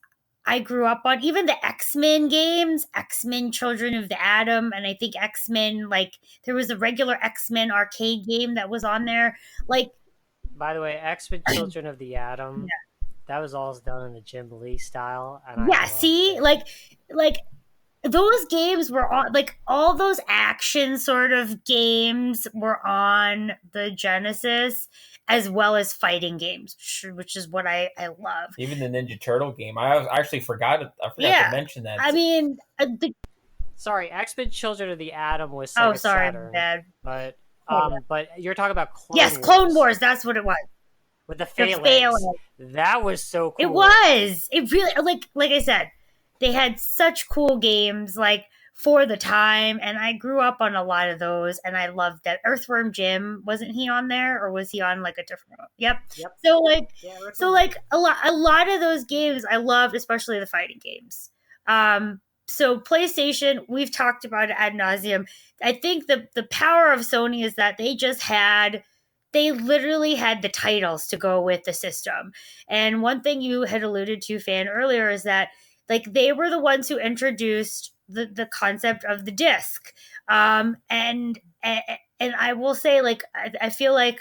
I grew up on, even the X-Men games, X-Men Children of the Atom, and I think X-Men, like there was a regular X-Men arcade game that was on there. Like, By the way, X-Men Children of the Atom. That was all done in the Jim Lee style. And I yeah, loved see, it. like those games were on, like all those action sort of games were on the Genesis, as well as fighting games, which is what I love. Even the Ninja Turtle game, I actually forgot to mention that. I mean, Sorry, X-Men Children of the Atom was oh, Sega sorry, Saturn, bad. but Oh. but you're talking about Clone Yes, Wars Clone Wars. That's what it was. with the The phalanx. phalanx. That was so cool. It was. It really like I said. they had such cool games, like for the time, and I grew up on a lot of those, and I loved that. Earthworm Jim, wasn't he on there, or was he on like a different one? Yep. Yep. So like, Yeah. so like a lot of those games I loved, especially the fighting games. So PlayStation, we've talked about it ad nauseum. I think the power of Sony is that they literally had the titles to go with the system. And one thing you had alluded to, Fan, earlier is that like they were the ones who introduced the concept of the disc. And I will say, like, I feel like,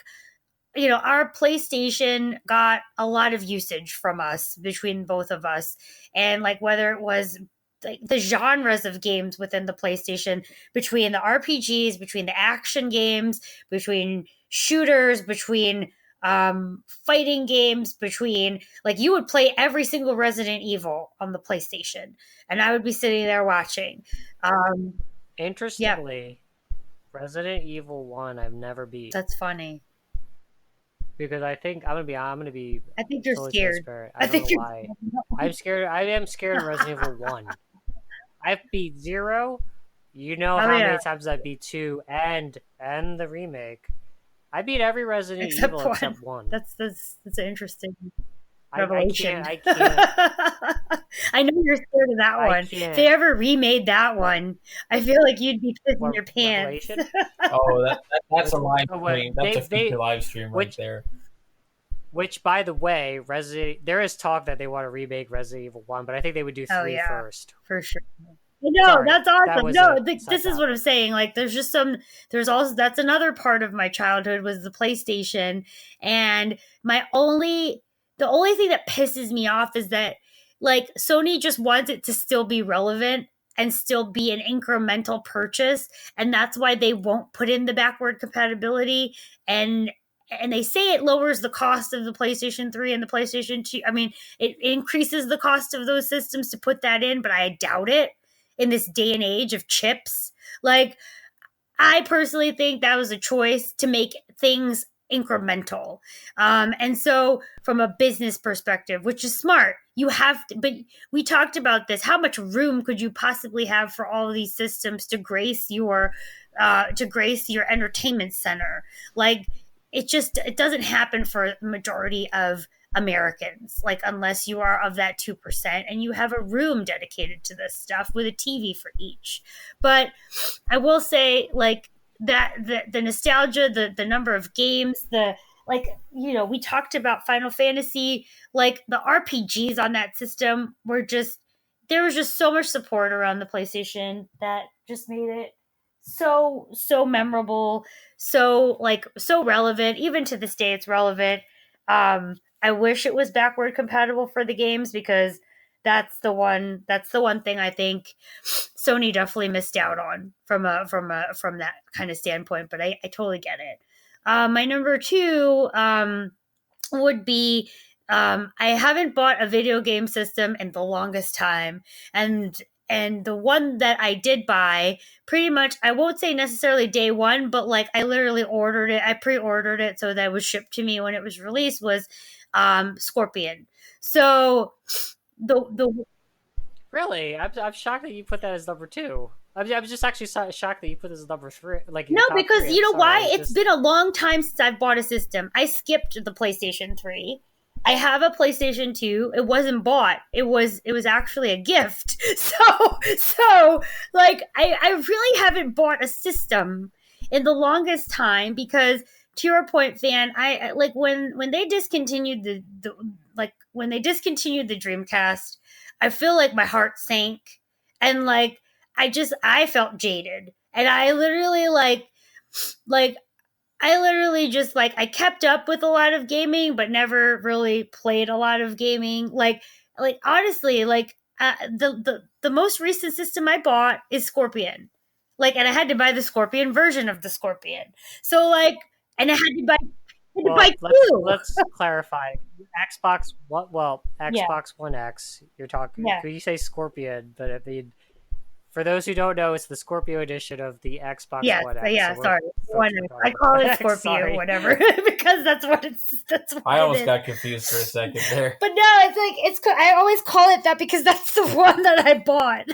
our PlayStation got a lot of usage from us, between both of us. And like whether it was like the genres of games within the PlayStation, between the RPGs, between the action games, between shooters, between fighting games, between, like, you would play every single Resident Evil on the PlayStation, and I would be sitting there watching. Yeah, Interestingly, Resident Evil 1 I've never beat that's funny. because I think I'm gonna be I think you're totally scared. transparent. I I don't know think you're why. I'm scared. I am scared of Resident Evil 1. I've beat 0. You know Oh, how yeah. many times I beat 2 and the remake. I beat every Resident Except Evil one. except 1. That's an interesting I revelation. can't. I know you're scared of that I one. If can't. they ever remade that one, I feel like you'd be pissing What, your pants. Revelation? Oh, that's a live Oh, what, stream. That's a they- future live stream right which- there. Which, by the way, there is talk that they want to remake Resident Evil 1, but I think they would do 3 Oh, yeah. first. For sure. No, Sorry, that's that awesome. was No, a this side is what I'm topic. saying. Like, there's also, that's another part of my childhood, was the PlayStation. And the only thing that pisses me off is that, like, Sony just wants it to still be relevant and still be an incremental purchase. And that's why they won't put in the backward compatibility. And they say it lowers the cost of the PlayStation 3 and the PlayStation 2. I mean, it increases the cost of those systems to put that in, but I doubt it in this day and age of chips. Like, I personally think that was a choice to make things incremental. And so, from a business perspective, which is smart, you have to, but we talked about this. How much room could you possibly have for all of these systems to grace your entertainment center? Like, it doesn't happen for the majority of Americans, like, unless you are of that 2% and you have a room dedicated to this stuff with a TV for each. But I will say, like, that the nostalgia, the number of games, we talked about Final Fantasy, like the RPGs on that system there was just so much support around the PlayStation that just made it so memorable, so relevant. Even to this day, it's relevant. I wish it was backward compatible for the games, because that's the one thing I think Sony definitely missed out on from that kind of standpoint. But I totally get it. My number two would be, I haven't bought a video game system in the longest time, and the one that I did buy, pretty much, I won't say necessarily day one, but like I literally ordered it. I pre-ordered it so that it was shipped to me when it was released, was Scorpion. So the Really? I'm shocked that you put that as number 2. I'm just actually shocked that you put this as number 3. Like, no, top because 3. you know Sorry, why? it's It's been a long time since I've bought a system. I skipped the PlayStation 3. I have a PlayStation 2. It wasn't bought. It was actually a gift. So like I really haven't bought a system in the longest time, because, to your point, Fan, I like when they discontinued when they discontinued the Dreamcast, I feel like my heart sank, and like I felt jaded, and I literally just, like, I kept up with a lot of gaming, but never really played a lot of gaming. Like honestly, like, the most recent system I bought is Scorpion. Like, and I had to buy the Scorpion version of the Scorpion. So, like, and I had to buy Well, two. let's clarify. Xbox One, Yeah. Xbox One X. You're talking. Yeah. You say Scorpion, but I mean, For those who don't know, it's the Scorpio edition of the Xbox Yes, One X. yeah, So sorry. I call it Scorpio, whatever, because that's what I almost it is. got confused for a second there. But no, I always call it that because that's the one that I bought.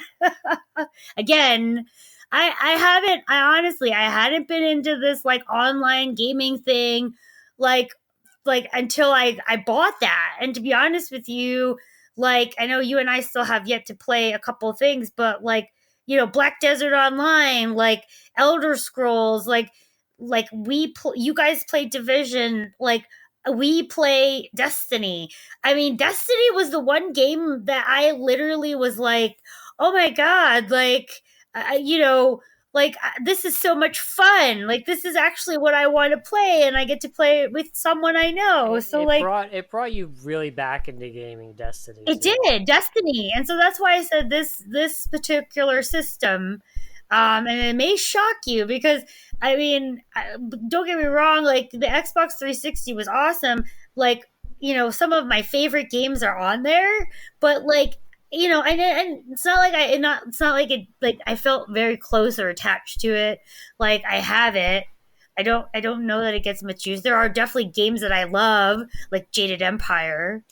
Again, I honestly I hadn't been into this like online gaming thing like until I bought that. And to be honest with you, like I know you and I still have yet to play a couple things, but like Black Desert Online, like Elder Scrolls, like you guys play Division, like we play Destiny. I mean, Destiny was the one game that I literally was like, oh my god, like this is so much fun. Like this is actually what I want to play, and I get to play it with someone I know. So it brought you really back into gaming, Destiny. It did, Destiny, and so that's why I said this particular system, and it may shock you because I mean, don't get me wrong, like the Xbox 360 was awesome. Like some of my favorite games are on there, but like and it's not like it's not like it like I felt very close or attached to it. Like I have it. I don't know that it gets much use. There are definitely games that I love, like Jaded Empire,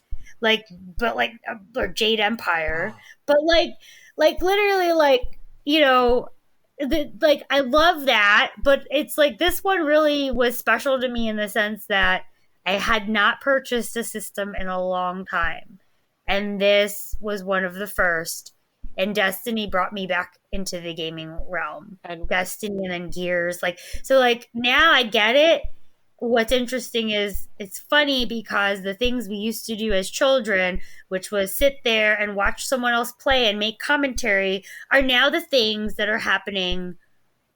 or Jade Empire, but literally like I love that, but it's like this one really was special to me in the sense that I had not purchased a system in a long time. And this was one of the first. And Destiny brought me back into the gaming realm. And Destiny and then Gears. Like now I get it. What's interesting is it's funny because the things we used to do as children, which was sit there and watch someone else play and make commentary, are now the things that are happening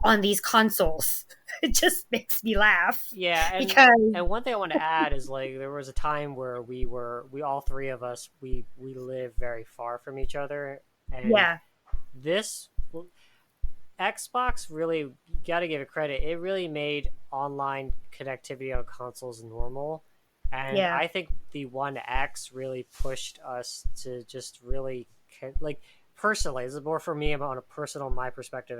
on these consoles. It just makes me laugh. Yeah, and one thing I want to add is like there was a time where we all three of us we live very far from each other, and this Xbox really, you got to give it credit. It really made online connectivity on consoles normal, and I think the One X really pushed us to just really like personally. This is more for me on a personal my perspective.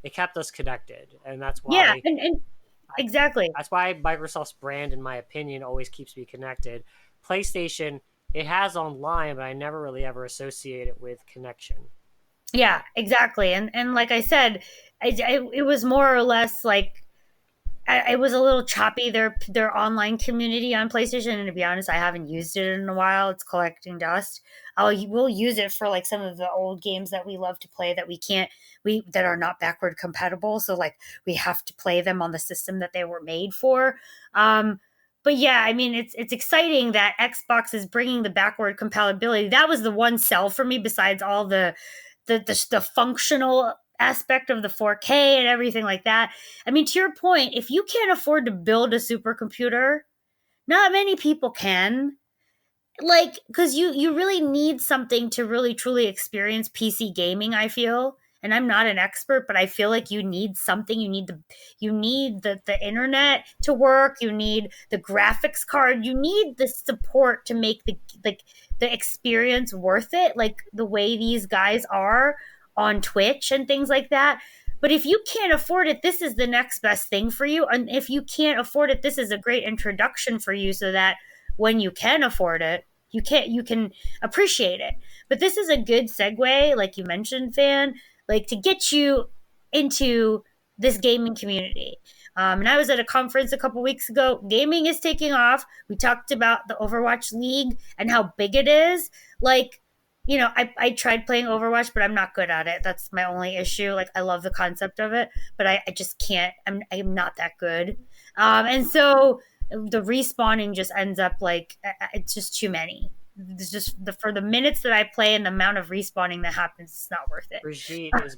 It kept us connected, and that's why. And exactly. That's why Microsoft's brand, in my opinion, always keeps me connected. PlayStation, it has online, but I never really ever associate it with connection. Yeah, exactly. And like I said, it was more or less like it was a little choppy, their online community on PlayStation, and to be honest, I haven't used it in a while. It's collecting dust. We'll use it for like some of the old games that we love to play that that are not backward compatible. So like we have to play them on the system that they were made for. But yeah, I mean, it's exciting that Xbox is bringing the backward compatibility. That was the one sell for me besides all the functional aspect of the 4K and everything like that. I mean, to your point, if you can't afford to build a supercomputer, not many people can. Like, because you really need something to really truly experience PC gaming, I feel. And I'm not an expert, but I feel like you need something. You need the internet to work. You need the graphics card. You need the support to make the experience worth it, like the way these guys are on Twitch and things like that. But if you can't afford it, this is the next best thing for you. And if you can't afford it, this is a great introduction for you so that when you can afford it, you can appreciate it. But this is a good segue, like you mentioned, Fan, like to get you into this gaming community. And I was at a conference a couple weeks ago. Gaming is taking off. We talked about the Overwatch League and how big it is. Like, I tried playing Overwatch, but I'm not good at it. That's my only issue. Like, I love the concept of it, but I just can't. I'm not that good. And so the respawning just ends up like it's just too many. It's just for the minutes that I play and the amount of respawning that happens, it's not worth it. Brigitte is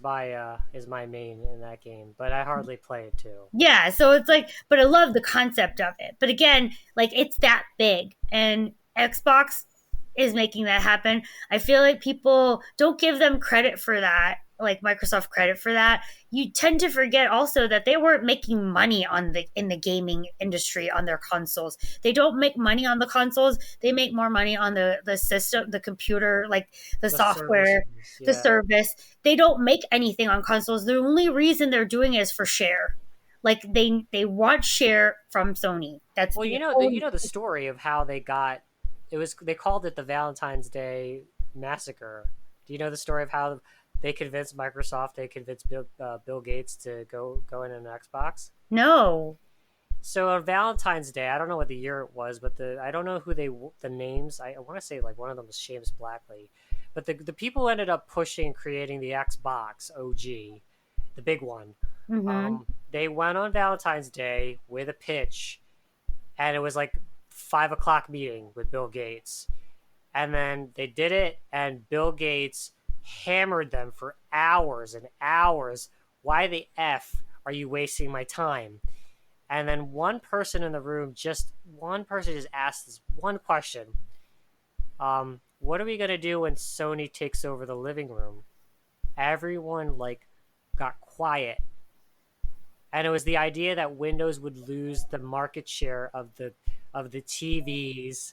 my main in that game, but I hardly play it too. Yeah, so it's like, but I love the concept of it. But again, like it's that big, and Xbox is making that happen. I feel like people don't give them credit for that like Microsoft credit for that, you tend to forget also that they weren't making money in the gaming industry on their consoles. They don't make money on the consoles. They make more money on the system, the computer, like the software, the service. They don't make anything on consoles. The only reason they're doing it is for share. Like they want share from Sony. That's well, you know the story of how they got it was they called it the Valentine's Day massacre. Do you know the story of how they convinced Microsoft, they convinced Bill Gates to go in an Xbox? No. So on Valentine's Day, I don't know what the year it was, but I don't know who the names. I want to say like one of them was Seamus Blackley, but the people ended up pushing creating the Xbox OG, the big one. Mm-hmm. They went on Valentine's Day with a pitch, and it was like 5 o'clock meeting with Bill Gates, and then they did it, and Bill Gates hammered them for hours and hours. Why the f are you wasting my time? And then one person in the room, just asked this one question. What are we going to do when Sony takes over the living room? Everyone like got quiet. And it was the idea that Windows would lose the market share of the TVs,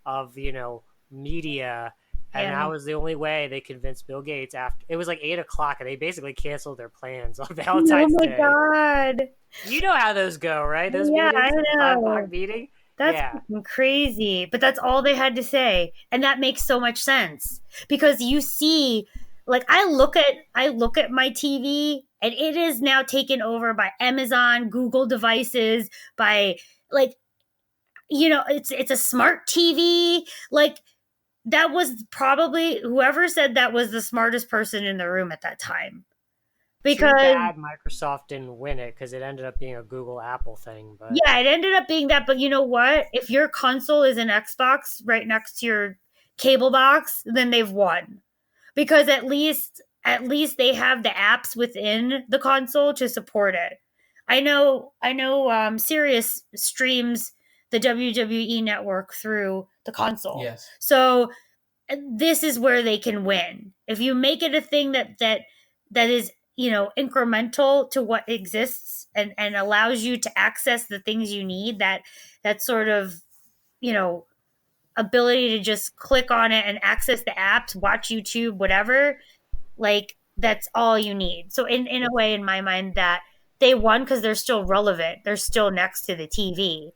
of, you know, media. And that was the only way they convinced Bill Gates. After it was like 8 o'clock, and they basically canceled their plans on Valentine's Day. Oh my god! You know how those go, right? Those yeah, meetings, I know. 5 o'clock meeting. That's crazy, but that's all they had to say, and that makes so much sense because you see, like I look at my TV, and it is now taken over by Amazon, Google devices, by like, you know, it's a smart TV, like. That was probably whoever said that was the smartest person in the room at that time. Because too bad Microsoft didn't win it because it ended up being a Google Apple thing. But yeah, it ended up being that. But you know what? If your console is an Xbox right next to your cable box, then they've won. Because at least they have the apps within the console to support it. I know Sirius streams the WWE network through the console. Yes. So this is where they can win. If you make it a thing that is, you know, incremental to what exists and allows you to access the things you need, that sort of, you know, ability to just click on it and access the apps, watch YouTube, whatever, like that's all you need. So in a way, in my mind, that they won because they're still relevant. They're still next to the TV.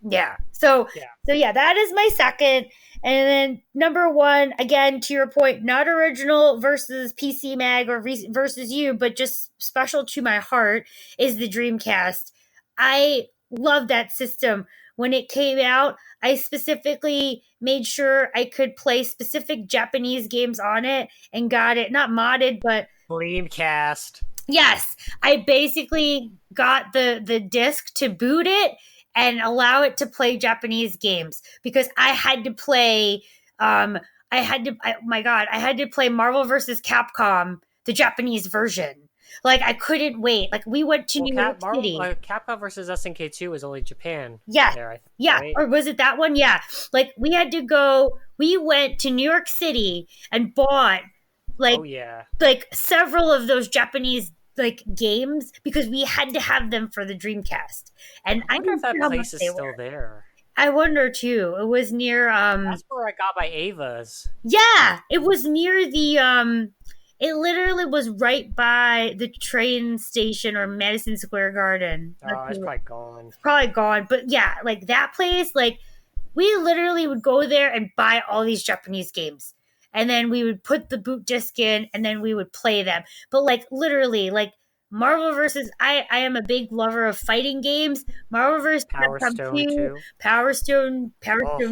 Yeah. So that is my second. And then number one, again, to your point, not original versus PC Mag or versus you, but just special to my heart is the Dreamcast. I love that system. When it came out, I specifically made sure I could play specific Japanese games on it and got it not modded, but Dreamcast. Yes, I basically got the disc to boot it and allow it to play Japanese games because I had to play. I had to play Marvel vs. Capcom, the Japanese version. Like I couldn't wait. Like we went to New York City. Capcom versus SNK2 was only Japan. Yeah, there, right? Or was it that one? Yeah, like we had to go. We went to New York City and bought like several of those Japanese like games because we had to have them for the Dreamcast. And I wonder if that place is still there. I wonder too. It was near that's where I got my Ava's. Yeah, it was near the it literally was right by the train station or Madison Square Garden. Oh, it's probably gone. It's probably gone. But yeah, like that place, like we literally would go there and buy all these Japanese games. And then we would put the boot disc in and then we would play them. But like literally, like Marvel versus I am a big lover of fighting games. Marvel versus Power Stone 2. Power Stone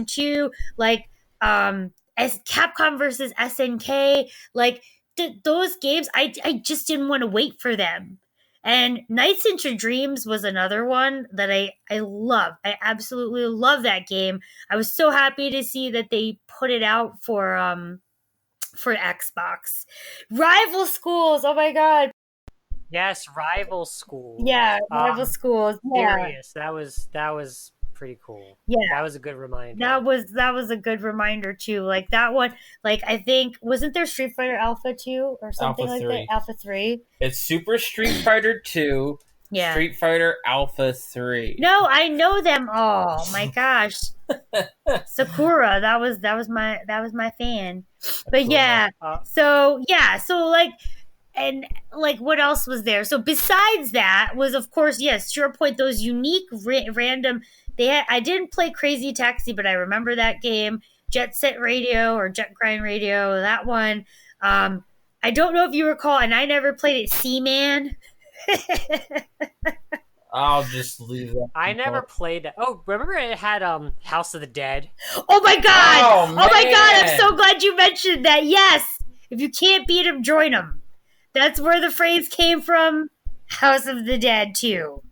2, like as Capcom versus SNK, like those games I just didn't want to wait for them. And Nights into Dreams was another one that I love. I absolutely love that game. I was so happy to see that they put it out for Xbox. Rival Schools. Oh my god. Yes, Rival Schools. Yeah, Rival Schools. Yeah. Serious. That was pretty cool. Yeah. That was a good reminder. That was a good reminder too. Like that one, like I think wasn't there Street Fighter Alpha 2 or something Alpha like 3. that? Alpha 3. It's Super Street Fighter 2, Yeah. Street Fighter Alpha 3. No, I know them all. My gosh. Sakura, that was my fan. But yeah. So like and like what else was there? So besides that was of course, yes, to your point, those unique random I didn't play Crazy Taxi, but I remember that game. Jet Set Radio or Jet Grind Radio, that one. I don't know if you recall, and I never played it, Seaman. I'll just leave that. I never played that. Oh, remember it had House of the Dead? Oh my god! Oh my god, I'm man. so glad you mentioned that. Yes! If you can't beat him, join him. That's where the phrase came from. House of the Dead 2.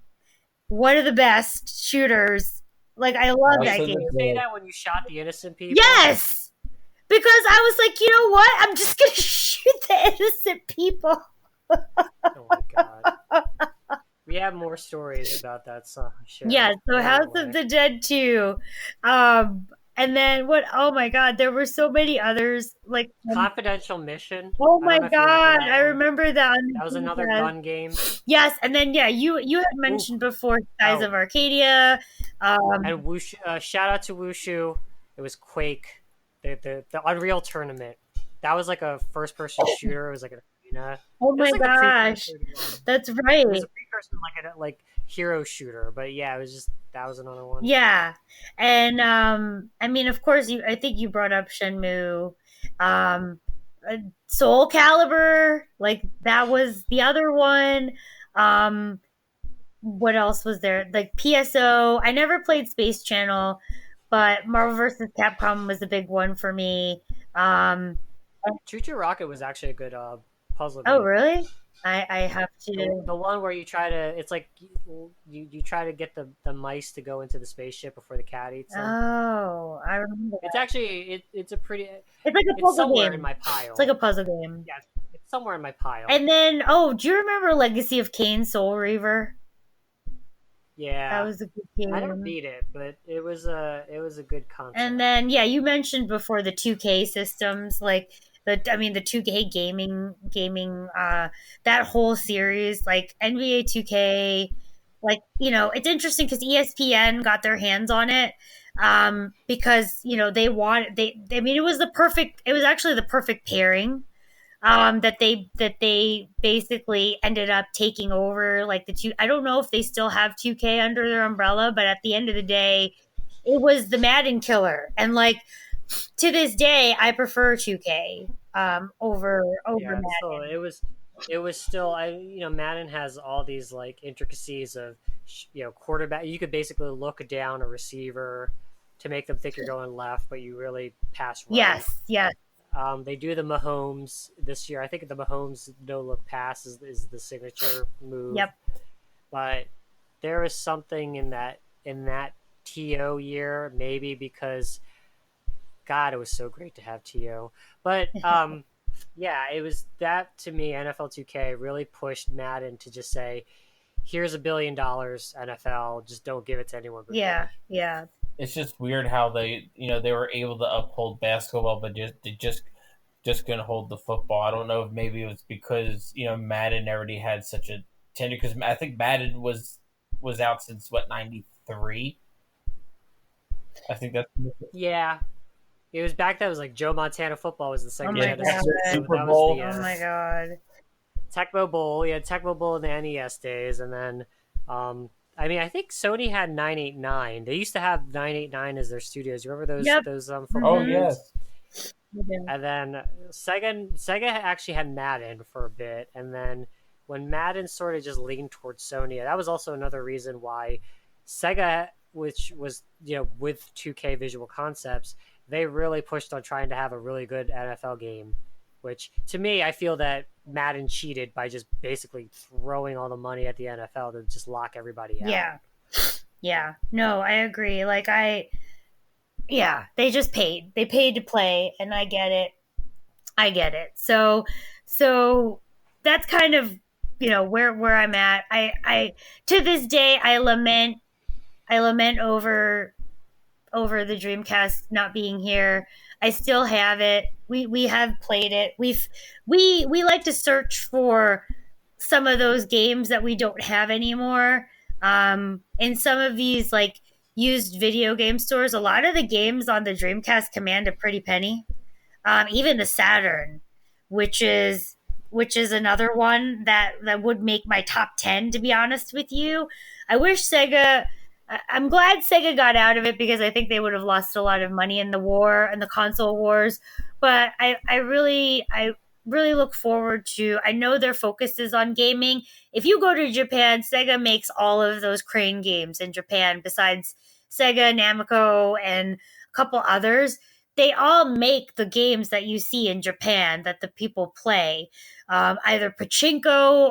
One of the best shooters. Like, I love that game. Did you say that when you shot the innocent people? Yes! Because I was like, you know what? I'm just gonna shoot the innocent people. Oh my god. We have more stories about that song. Sure. Yeah, so House of the Dead 2. And then what? Oh my god, there were so many others. Like Confidential Mission. Oh my god, I remember that. That was another gun game. Yes, and then you had mentioned before Skies of Arcadia. And Wushu, shout out to Wushu. It was Quake, the Unreal Tournament. That was like a first person shooter. It was like an arena. Oh my gosh, that's right. It was a precursor like hero shooter, but yeah, that was another one. Yeah, and I mean, of course, I think you brought up Shenmue, Soul Calibur, like that was the other one. What else was there? Like PSO. I never played Space Channel, but Marvel vs. Capcom was a big one for me. Choo Choo Rocket was actually a good puzzle game. Oh, really? I have to. The one where you try to, it's like you try to get the mice to go into the spaceship before the cat eats them. Oh, I remember. It's actually it's a pretty. It's like a puzzle game. In my pile. It's like a puzzle game. Yeah, it's somewhere in my pile. And then, do you remember Legacy of Kain Soul Reaver? Yeah, that was a good game. I didn't beat it, but it was a good concept. And then, yeah, you mentioned before the 2K systems, like the 2K gaming, that whole series, like NBA 2K, like it's interesting because ESPN got their hands on it, because it was actually the perfect pairing. That they basically ended up taking over like the two. I don't know if they still have 2K under their umbrella, but at the end of the day, it was the Madden killer. And like to this day, I prefer 2K over Madden. So it was still Madden has all these like intricacies of quarterback. You could basically look down a receiver to make them think you're going left, but you really pass right. Yes. They do the Mahomes this year. I think the Mahomes no-look pass is the signature move. Yep. But there is something in that TO year, maybe because, God, it was so great to have TO. But, yeah, it was that, to me, NFL 2K really pushed Madden to just say, here's $1 billion, NFL, just don't give it to anyone but Yeah, me. yeah. It's just weird how they were able to uphold basketball, but they just couldn't hold the football. I don't know if maybe it was because Madden already had such a tenure, because I think Madden was out since '93. I think that's It was back then. It was like Joe Montana football was the second. Super Bowl. Oh my god. Tecmo Bowl, Tecmo Bowl in the NES days, and then. I think Sony had 989. They used to have 989 as their studios. You remember those? Yep. Those Oh yes. And then Sega actually had Madden for a bit, and then when Madden sort of just leaned towards Sony, that was also another reason why Sega, which was with 2K Visual Concepts, they really pushed on trying to have a really good NFL game. Which, to me, I feel that Madden cheated by just basically throwing all the money at the NFL to just lock everybody out. Yeah. No, I agree. Like, they just paid. They paid to play, and I get it. So that's kind of, where I'm at. I to this day, I lament lament over the Dreamcast not being here. I still have it. We have played it. We like to search for some of those games that we don't have anymore. In some of these like used video game stores, a lot of the games on the Dreamcast command a pretty penny. Even the Saturn, which is another one that would make my top 10, to be honest with you. I wish Sega. I'm glad Sega got out of it because I think they would have lost a lot of money in the war and the console wars. But I really look forward to. I know their focus is on gaming. If you go to Japan, Sega makes all of those Crane games in Japan. Besides Sega, Namco, and a couple others, they all make the games that you see in Japan that the people play, either pachinko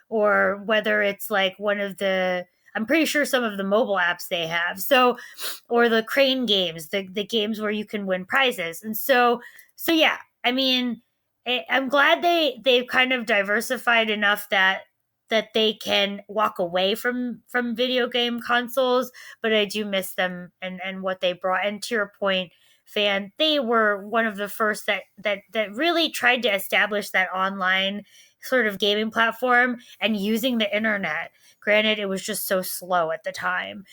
or whether it's like one of the. I'm pretty sure some of the mobile apps they have. So, or the Crane games, the games where you can win prizes, and so yeah. I mean, I'm glad they've kind of diversified enough that they can walk away from video game consoles, but I do miss them and what they brought. And to your point, fan, they were one of the first that really tried to establish that online sort of gaming platform and using the internet. Granted, it was just so slow at the time.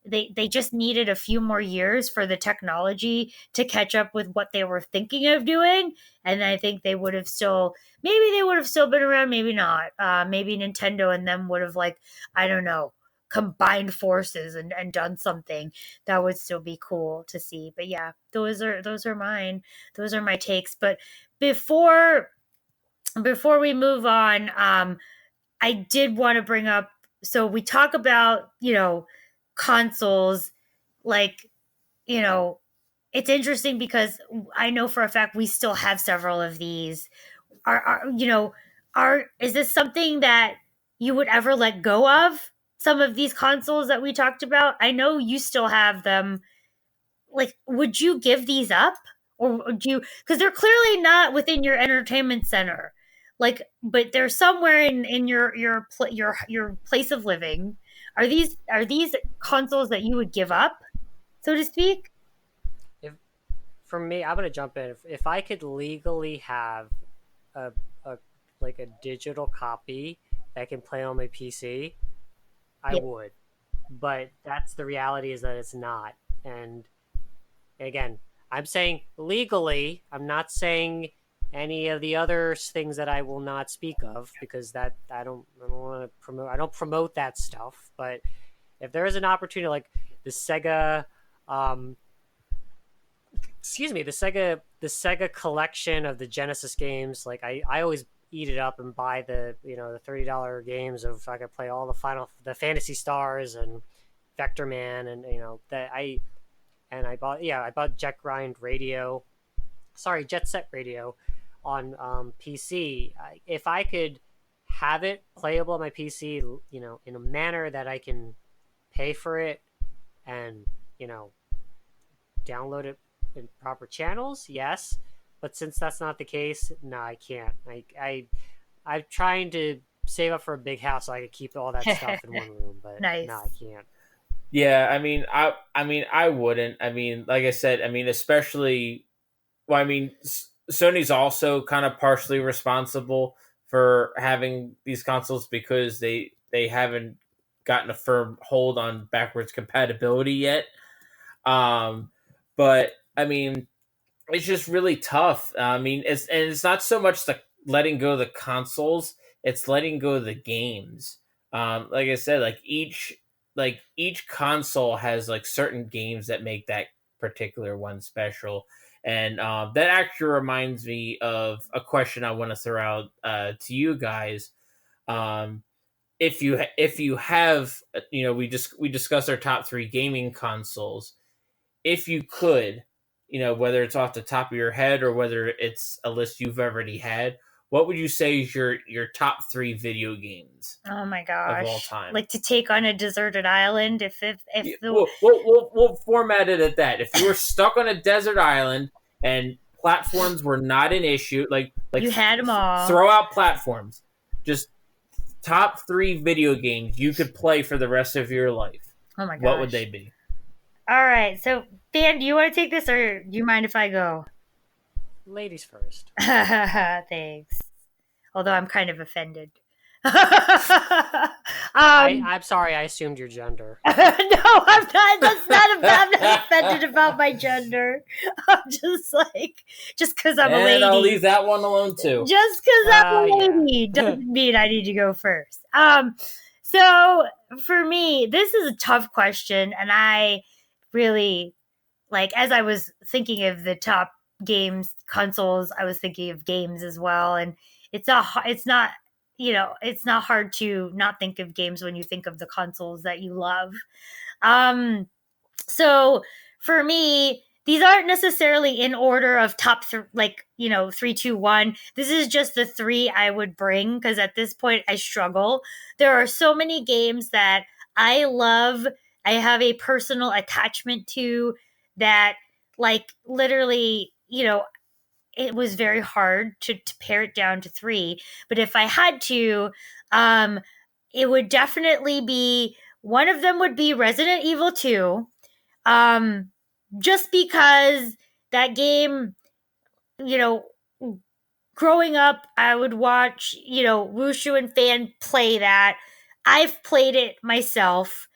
They just needed a few more years for the technology to catch up with what they were thinking of doing, and I think they would have still been around, maybe not. Maybe Nintendo and them would have, like, I don't know, combined forces and done something that would still be cool to see. But yeah, those are mine. Those are my takes. But before we move on, I did want to bring up, so we talk about, consoles, like, it's interesting because I know for a fact we still have several of these. Is this something that you would ever let go of? Some of these consoles that we talked about? I know you still have them. Like, would you give these up? Or would you, because they're clearly not within your entertainment center. Like, but they're somewhere in your place of living. Are these consoles that you would give up, so to speak? For me, I'm gonna jump in. If I could legally have a like a digital copy that I can play on my PC, I would. But that's the reality, is that it's not. And again, I'm saying legally. I'm not saying any of the other things that I will not speak of, because that I don't want to promote. I don't promote that stuff. But if there is an opportunity, like the Sega, the Sega collection of the Genesis games, like I always eat it up and buy the the $30 games of, I could play all the Fantasy Stars and Vector Man, and I bought Jet Set Radio on PC. If I could have it playable on my PC, in a manner that I can pay for it and download it in proper channels, yes. But since that's not the case, no, I can't. I'm trying to save up for a big house so I could keep all that stuff in one room, but Nice. no, I can't. Yeah, I wouldn't. I mean, like I said, especially, well, Sony's also kind of partially responsible for having these consoles because they haven't gotten a firm hold on backwards compatibility yet. But it's just really tough. It's not so much the letting go of the consoles; it's letting go of the games. Like I said, each console has like certain games that make that particular one special, and that actually reminds me of a question I want to throw out to you guys. If you have, we discussed our top 3 gaming consoles. If you could, whether it's off the top of your head or whether it's a list you've already had, what would you say is your top 3 video games? Oh my gosh! Of all time, like to take on a deserted island. We'll format it at that. If you were stuck on a desert island and platforms were not an issue, like you had them all. Throw out platforms. Just top 3 video games you could play for the rest of your life. Oh my gosh. What would they be? All right. So, Dan, do you want to take this or do you mind if I go? Ladies first. Thanks. Although I'm kind of offended. I'm sorry, I assumed your gender. No, I'm not. I'm not offended about my gender. I'm just because I'm a lady. And I'll leave that one alone too. Just because I'm a lady doesn't mean I need to go first. So for me, this is a tough question, and I really as I was thinking of the top games consoles, I was thinking of games as well, and it's not hard to not think of games when you think of the consoles that you love. So for me, these aren't necessarily in order of top 3, 2, 1. This is just the 3 I would bring because at this point I struggle. There are so many games that I love. I have a personal attachment to that, literally, it was very hard to pare it down to 3. But if I had to, it would definitely be one of them would be Resident Evil 2. Just because that game, growing up, I would watch, Wushu and Fan play that. I've played it myself.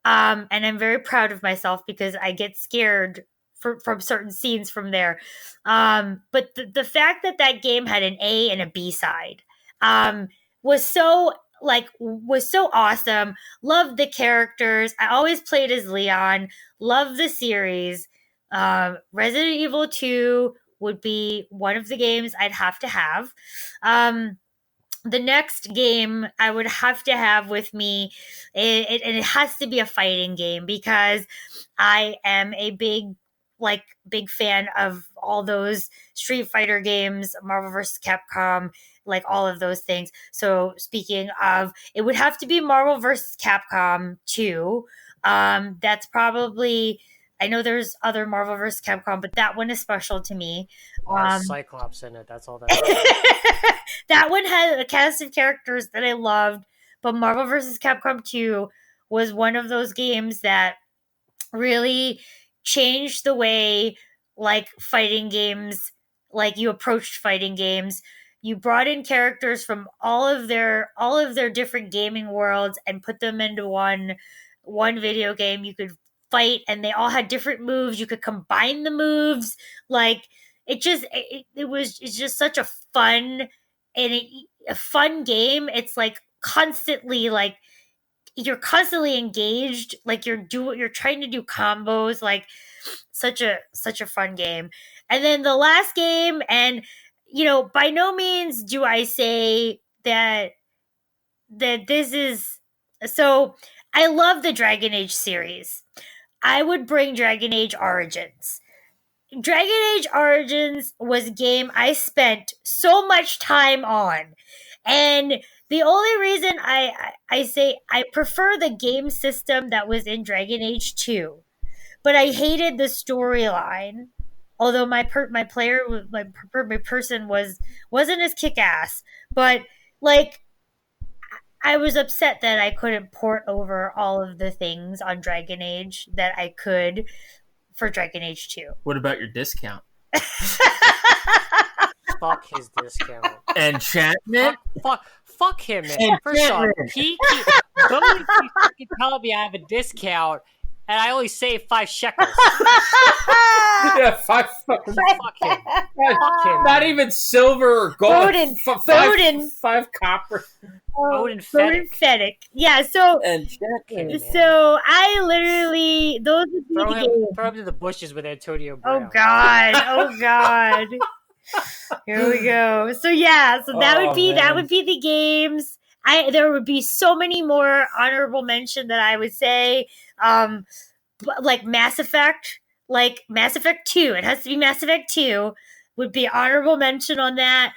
And I'm very proud of myself because I get scared from certain scenes from there. But the fact that that game had an A and a B side was so awesome. Loved the characters. I always played as Leon. Loved the series. Resident Evil 2 would be one of the games I'd have to have. The next game I would have to have with me, it has to be a fighting game because I am a big fan of all those Street Fighter games, Marvel vs. Capcom, all of those things. So speaking of, it would have to be Marvel vs. Capcom 2. That's probably, I know there's other Marvel vs. Capcom, but that one is special to me. Cyclops in it. That's all that. That one had a cast of characters that I loved, but Marvel vs. Capcom 2 was one of those games that really changed the way fighting games, you approached fighting games. You brought in characters from all of their different gaming worlds and put them into one video game. You could fight and they all had different moves. You could combine the moves. It's just such a fun a fun game. It's constantly you're constantly engaged, you're trying to do combos, such a fun game. And then the last game, and by no means do I say that this is so I love the Dragon Age series. I would bring Dragon Age Origins. Dragon Age Origins was a game I spent so much time on. And the only reason I say I prefer the game system that was in Dragon Age 2, but I hated the storyline. Although my person wasn't as kick ass, but I was upset that I couldn't port over all of the things on Dragon Age that I could for Dragon Age 2. What about your discount? Fuck his discount. Enchantment? Fuck him, man. First off, don't you tell me I have a discount and I only save 5 shekels. Yeah, 5 fucking. Fuck him. Fuck him. Not even silver or gold. Five copper. Odin Fennec. Yeah, so Enchantment. so I literally those would be the games. Throw him to the bushes with Antonio Brown. Oh God. Here we go. So yeah, so that would be the games. There would be so many more honorable mention that I would say. Mass Effect, Mass Effect 2. It has to be Mass Effect 2 would be honorable mention on that.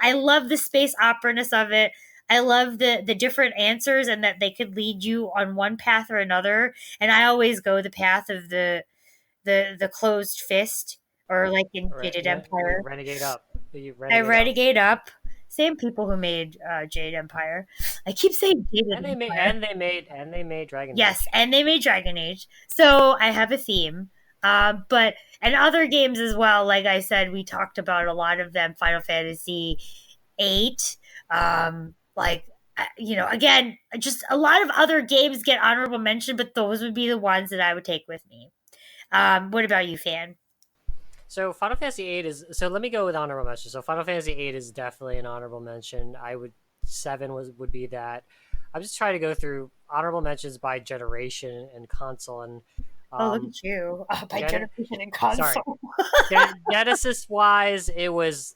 I love the space opera-ness of it. I love the different answers and that they could lead you on one path or another. And I always go the path of the closed fist, or in Gated Empire. Renegade up. I renegade up. Same people who made Jade Empire. I keep saying Jade And they made Empire. Dragon Yes, Age. and they made Dragon Age. So I have a theme. But and other games as well. Like I said, we talked about a lot of them. Final Fantasy VIII. Again, just a lot of other games get honorable mention, but those would be the ones that I would take with me. What about you, Fan? So Final Fantasy VIII is. So let me go with honorable mention. So Final Fantasy VIII is definitely an honorable mention. I would 7 would be that. I'm just trying to go through honorable mentions by generation and console, and Oh, look at you. By Gen- generation and console. Genesis wise, it was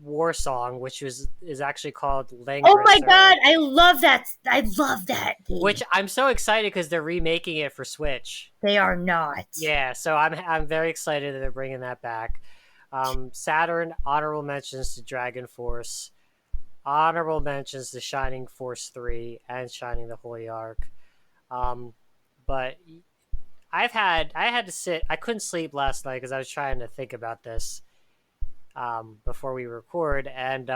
War Song, which is actually called Langrisser. Oh my god, I love that. I love that game. Which I'm so excited because they're remaking it for Switch. They are not. Yeah, so I'm very excited that they're bringing that back. Saturn, honorable mentions to Dragon Force, honorable mentions to Shining Force 3 and Shining the Holy Ark. But I had to sit. I couldn't sleep last night because I was trying to think about this before we record. And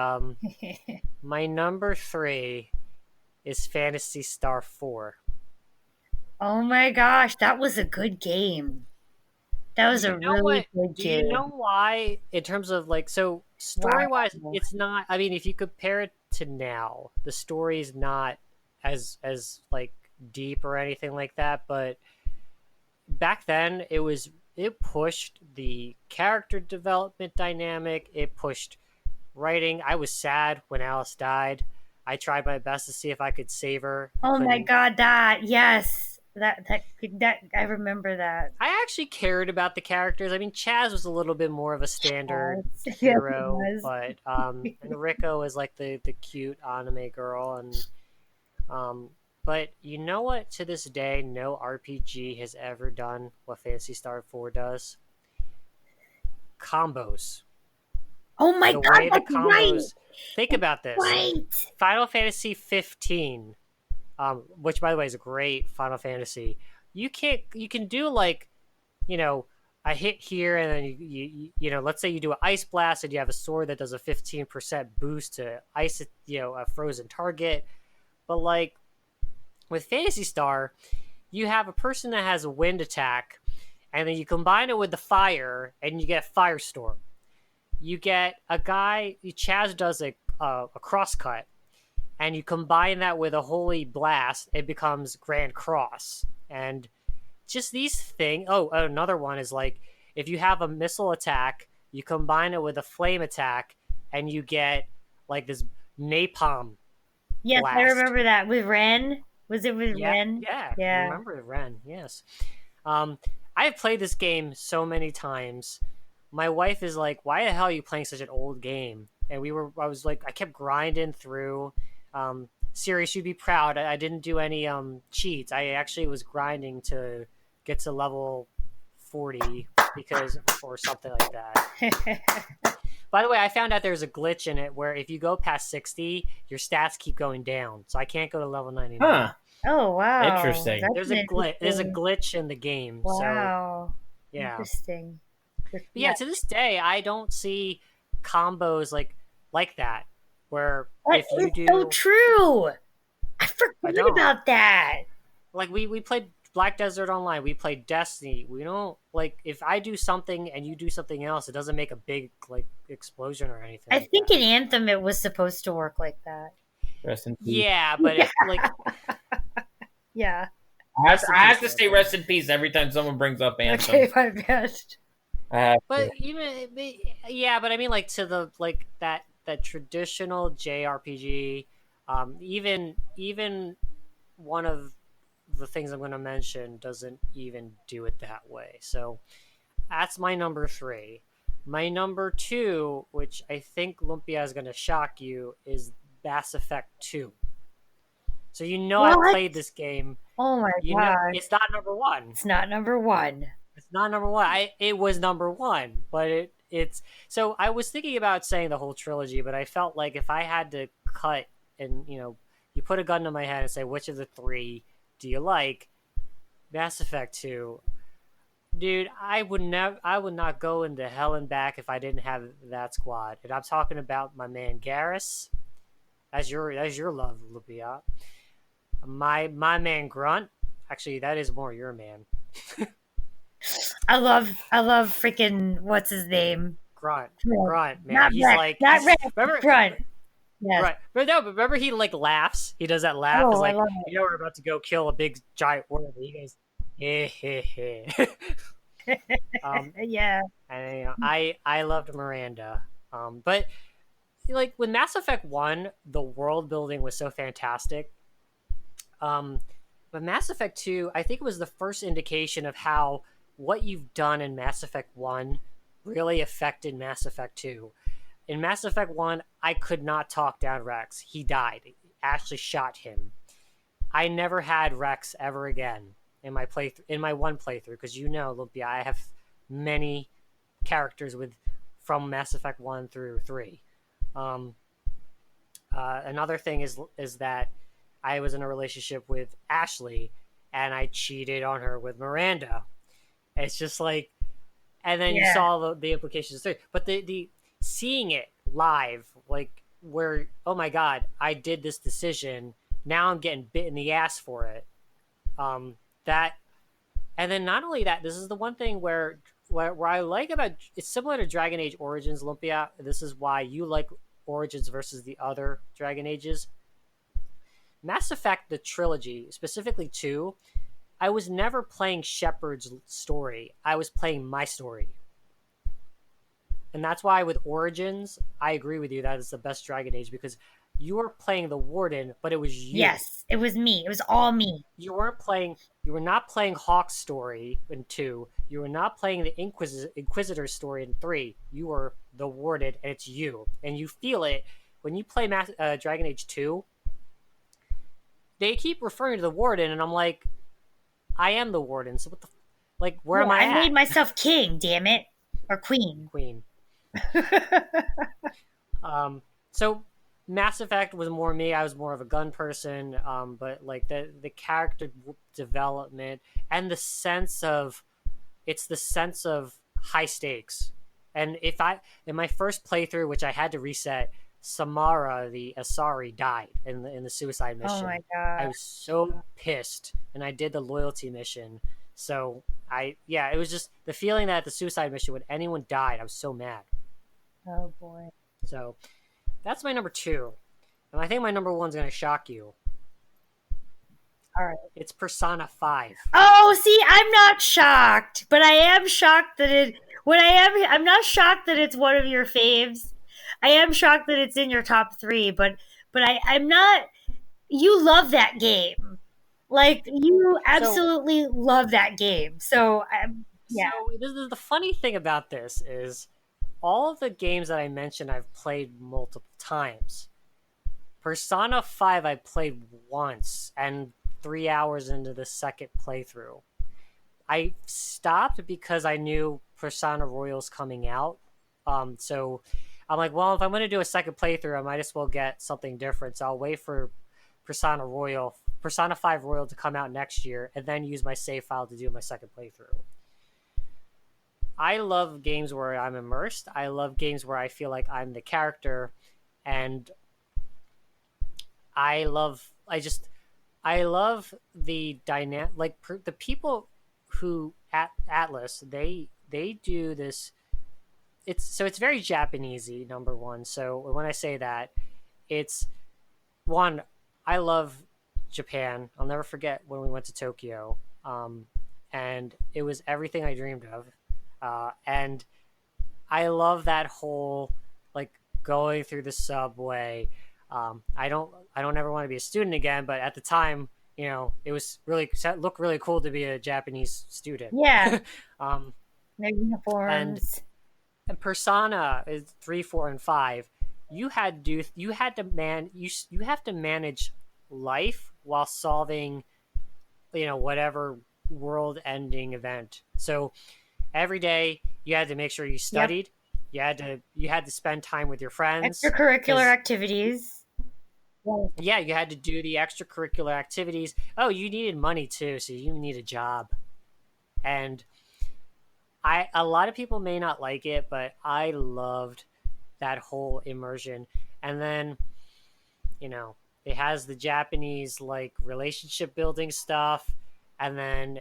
my number 3 is Phantasy Star 4. Oh my gosh, that was a good game. That was a really good game. Do you know why? In terms of story wise, Wow. it's not. I mean, if you compare it to now, the story is not as deep or anything like that. But back then, it pushed the character development dynamic. It pushed writing. I was sad when Alice died. I tried my best to see if I could save her. Oh my god, yes. That I remember that. I actually cared about the characters. I mean, Chaz was a little bit more of a standard Yes, hero, he was. but and Riko is like the cute anime girl, and but you know what? To this day, no RPG has ever done what Phantasy Star 4 does. Combos. Oh my The god, way the that's right. combos. Think about this. Right. Final Fantasy 15, which by the way is a great Final Fantasy. You can do a hit here, and then let's say you do an ice blast and you have a sword that does a 15% boost to ice a frozen target. But with Phantasy Star, you have a person that has a wind attack, and then you combine it with the fire, and you get Firestorm. You get a guy. Chaz does a crosscut, and you combine that with a holy blast, it becomes Grand Cross. And just these things. Oh, another one is if you have a missile attack, you combine it with a flame attack, and you get this napalm. Yes, blast. I remember that with Ren. Was it with Ren? Yeah, Yeah. I remember Ren. Yes. I have played this game so many times. My wife is like, "Why the hell are you playing such an old game?" And I was like, I kept grinding through. Siri should be proud. I didn't do any cheats. I actually was grinding to get to level 40 or something like that. By the way, I found out there's a glitch in it where if you go past 60, your stats keep going down. So I can't go to level 99. Huh. Oh wow. Interesting. That's There's a glitch. There's a glitch in the game. Wow. So yeah. Interesting. But yeah, to this day, I don't see combos like that. Where That if you is do so true. I forgot know. about that. we played Black Desert Online, we played Destiny. We don't if I do something and you do something else, it doesn't make a big explosion or anything. I like think that. in Anthem it was supposed to work like that. Rest in peace. Yeah, but Yeah. I have to say rest in peace every time someone brings up Anthem. Okay, my best. but but I mean to the that traditional JRPG, even one of the things I'm going to mention doesn't even do it that way. So that's my number 3. My number 2, which I think Lumpia is going to shock you, is Mass Effect 2. So I played this game. Oh my god. It's not number 1. It's not number 1. It's not number 1. It was number 1, but it's so I was thinking about saying the whole trilogy, but I felt like if I had to cut and you put a gun to my head and say which of the 3 do you like, Mass Effect 2. Dude, I would not go into hell and back if I didn't have that squad. And I'm talking about my man Garrus. That's your love, Lupia. My man Grunt. Actually, that is more your man. I love freaking what's his name? Grunt. Grunt. Grunt, man. Not He's Rex, like not Rex, remember Grunt. Yes. Right. But no, but remember he like laughs. He does that laugh. It's Oh, I like love it. you know we're about to go kill a big giant worm. He goes, heh heh heh. Yeah. And you know, I loved Miranda. But like with Mass Effect 1, the world building was so fantastic. But Mass Effect 2, I think it was the first indication of how what you've done in Mass Effect 1 really affected Mass Effect 2. In Mass Effect 1, I could not talk down Rex. He died. Ashley shot him. I never had Rex ever again in my one playthrough, because you know, Lumpia, I have many characters from Mass Effect 1 through 3. Another thing is that I was in a relationship with Ashley, and I cheated on her with Miranda. It's just like, and then you saw the implications too. But the seeing it live, like where, oh my god, I did this decision. Now I'm getting bit in the ass for it. That, and then not only that, this is the one thing where I like about it's similar to Dragon Age Origins, Lumpia. This is why you like Origins versus the other Dragon Ages. Mass Effect, the trilogy, specifically 2, I was never playing Shepard's story. I was playing my story. And that's why with Origins, I agree with you that it's the best Dragon Age, because you were playing the Warden, but it was you. Yes, it was me. It was all me. You were not playing Hawk's story in 2. You were not playing the Inquisitor's story in 3. You were the Warden, and it's you. And you feel it when you play Dragon Age 2. They keep referring to the Warden, and I'm like, I am the Warden. So what the, like, where am I at? I made myself king, damn it, or queen. Queen. So Mass Effect was more me. I was more of a gun person. But like the character development and the sense of high stakes. And in my first playthrough, which I had to reset, Samara, the Asari, died in the suicide mission. Oh my god! I was so pissed, and I did the loyalty mission. So it was just the feeling that the suicide mission, when anyone died, I was so mad. Oh boy! So that's my number 2, and I think my number 1's going to shock you. All right, it's Persona 5. Oh, see, I'm not shocked, but I am shocked that it. I'm not shocked that it's one of your faves. I am shocked that it's in your top 3, but I'm not. You love that game, like you absolutely love that game. So yeah. So the funny thing about this is, all of the games that I mentioned, I've played multiple times. Persona 5, I played once, and 3 hours into the second playthrough, I stopped because I knew Persona Royal's coming out. So I'm like, well, if I'm going to do a second playthrough, I might as well get something different. So I'll wait for Persona 5 Royal to come out next year, and then use my save file to do my second playthrough. I love games where I'm immersed. I love games where I feel like I'm the character, and I love the dynamic, like the people who at Atlas, they do this. It's very Japanesey, number one. So when I say that, it's one, I love Japan. I'll never forget when we went to Tokyo, and it was everything I dreamed of. And I love that whole, like, going through the subway. I don't ever want to be a student again, but at the time, you know, it looked really cool to be a Japanese student. Yeah. Their uniforms. And Persona is 3, 4, and 5. You have to manage life while solving, you know, whatever world-ending event. So every day you had to make sure you studied. Yep. You had to spend time with your friends. Extracurricular activities. Yeah, you had to do the extracurricular activities. Oh, you needed money too, so you need a job. And A lot of people may not like it, but I loved that whole immersion. And then, you know, it has the Japanese like relationship building stuff, and then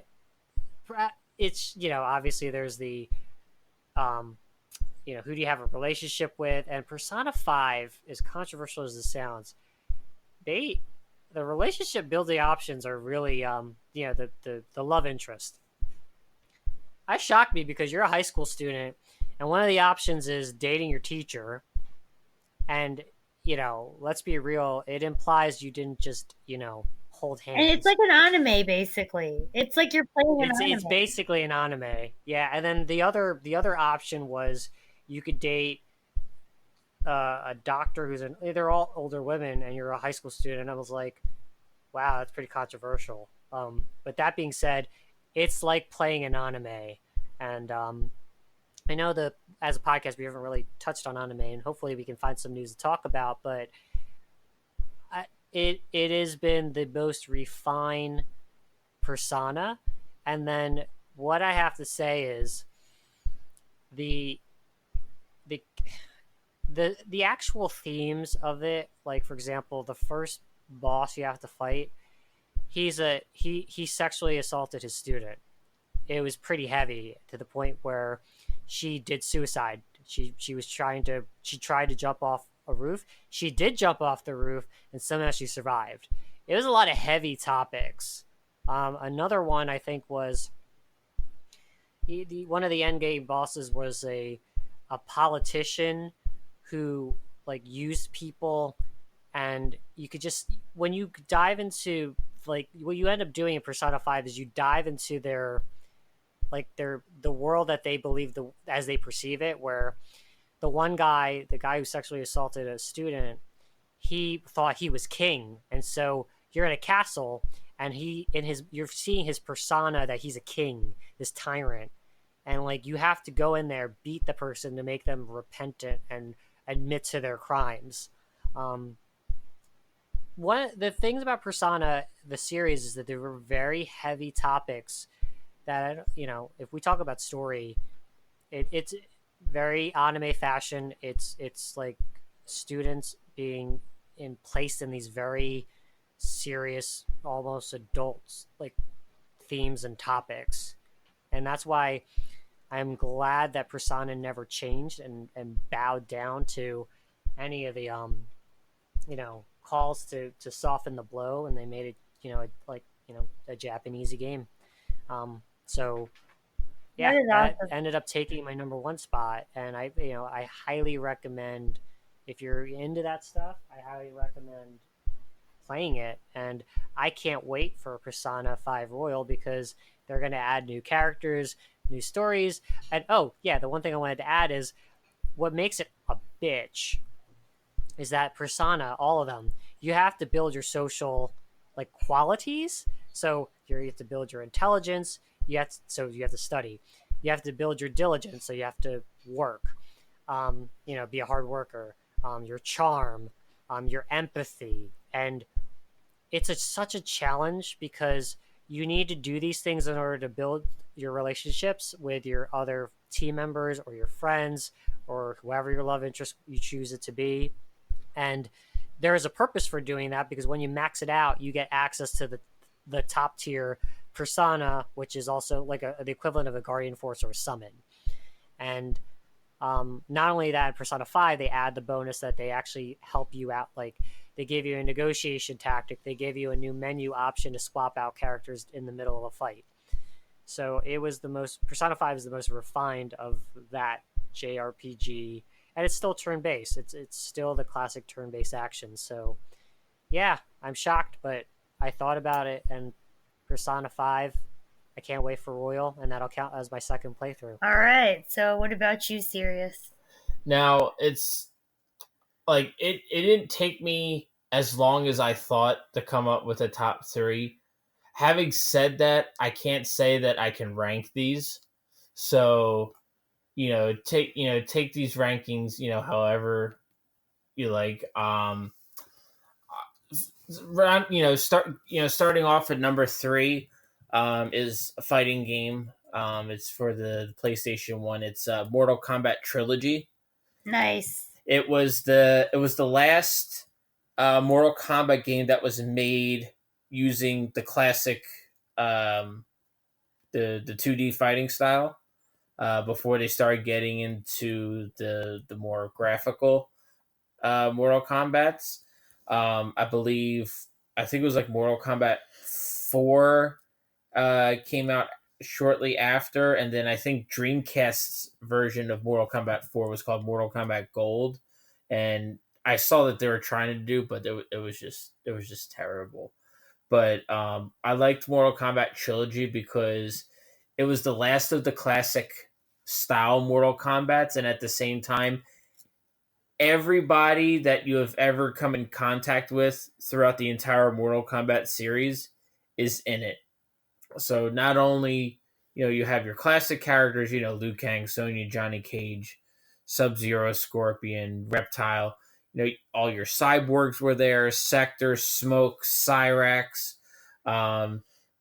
it's, you know, obviously there's the um you know, who do you have a relationship with? And Persona 5, as controversial as it sounds, they the relationship building options are really you know, the love interest. That shocked me because you're a high school student and one of the options is dating your teacher, and you know, let's be real, it implies you didn't just, you know, hold And it's hands. like an anime, basically. It's like you're playing an It's anime. basically an anime. Yeah, and then the other option was you could date a doctor who's an they're all older women and you're a high school student. I was like, wow, that's pretty controversial. But that being said, it's like playing an anime, and I know that as a podcast we haven't really touched on anime, and hopefully we can find some news to talk about. But it has been the most refined persona, and then what I have to say is the the the actual themes of it, like for example, the first boss you have to fight, he sexually assaulted his student. It was pretty heavy to the point where she did suicide. She tried to jump off a roof. She did jump off the roof and somehow she survived. It was a lot of heavy topics. Another one I think was one of the end game bosses was a politician who like used people, and you could just when you dive into like what you end up doing in Persona 5 is you dive into their the world that they believe as they perceive it, where the guy who sexually assaulted a student, he thought he was king, and so you're in a castle and you're seeing his persona that he's a king, this tyrant, and like you have to go in there, beat the person to make them repentant and admit to their crimes. um One the things about Persona the series is that there were very heavy topics that, you know, if we talk about story, it's very anime fashion. It's like students being placed in these very serious, almost adults like themes and topics, and that's why I'm glad that Persona never changed and bowed down to any of the you know, calls to soften the blow, and they made it, you know, like, you know, a Japanese game. So That yeah, is that awesome. ended up taking my number one spot, and I highly recommend, if you're into that stuff, I highly recommend playing it. And I can't wait for Persona 5 Royal because they're going to add new characters, new stories, and oh yeah, the one thing I wanted to add is what makes it a bitch is that Persona, all of them, you have to build your social like qualities. So you have to build your intelligence. You have to study. You have to build your diligence. So you have to work. You know, be a hard worker. Your charm, your empathy, and such a challenge because you need to do these things in order to build your relationships with your other team members or your friends or whoever your love interest you choose it to be. And there is a purpose for doing that because when you max it out, you get access to the top tier persona, which is also like the equivalent of a guardian force or a summon. And not only that, in Persona 5, they add the bonus that they actually help you out. Like they give you a negotiation tactic, they give you a new menu option to swap out characters in the middle of a fight. So it was Persona 5 is the most refined of that JRPG, and it's still turn based. It's still the classic turn based action. So yeah, I'm shocked, but I thought about it, and Persona 5, I can't wait for Royal, and that'll count as my second playthrough. All right. So, what about you, Sirius? Now it's like it didn't take me as long as I thought to come up with a top three. Having said that, I can't say that I can rank these. So, take these rankings, however you like. Starting off at number three is a fighting game. It's for the PlayStation 1. It's Mortal Kombat Trilogy. Nice. It was the last Mortal Kombat game that was made using the classic the 2D fighting style before they started getting into the more graphical Mortal Kombats. I think it was like Mortal Kombat 4 came out shortly after, and then I think Dreamcast's version of Mortal Kombat 4 was called Mortal Kombat Gold, and I saw that they were trying to do, but it was just terrible. But I liked Mortal Kombat Trilogy because it was the last of the classic style Mortal Kombats, and at the same time, everybody that you have ever come in contact with throughout the entire Mortal Kombat series is in it. So not only you have your classic characters, Liu Kang, Sonya, Johnny Cage, Sub-Zero, Scorpion, Reptile. All your cyborgs were there: Sector, Smoke, Cyrax.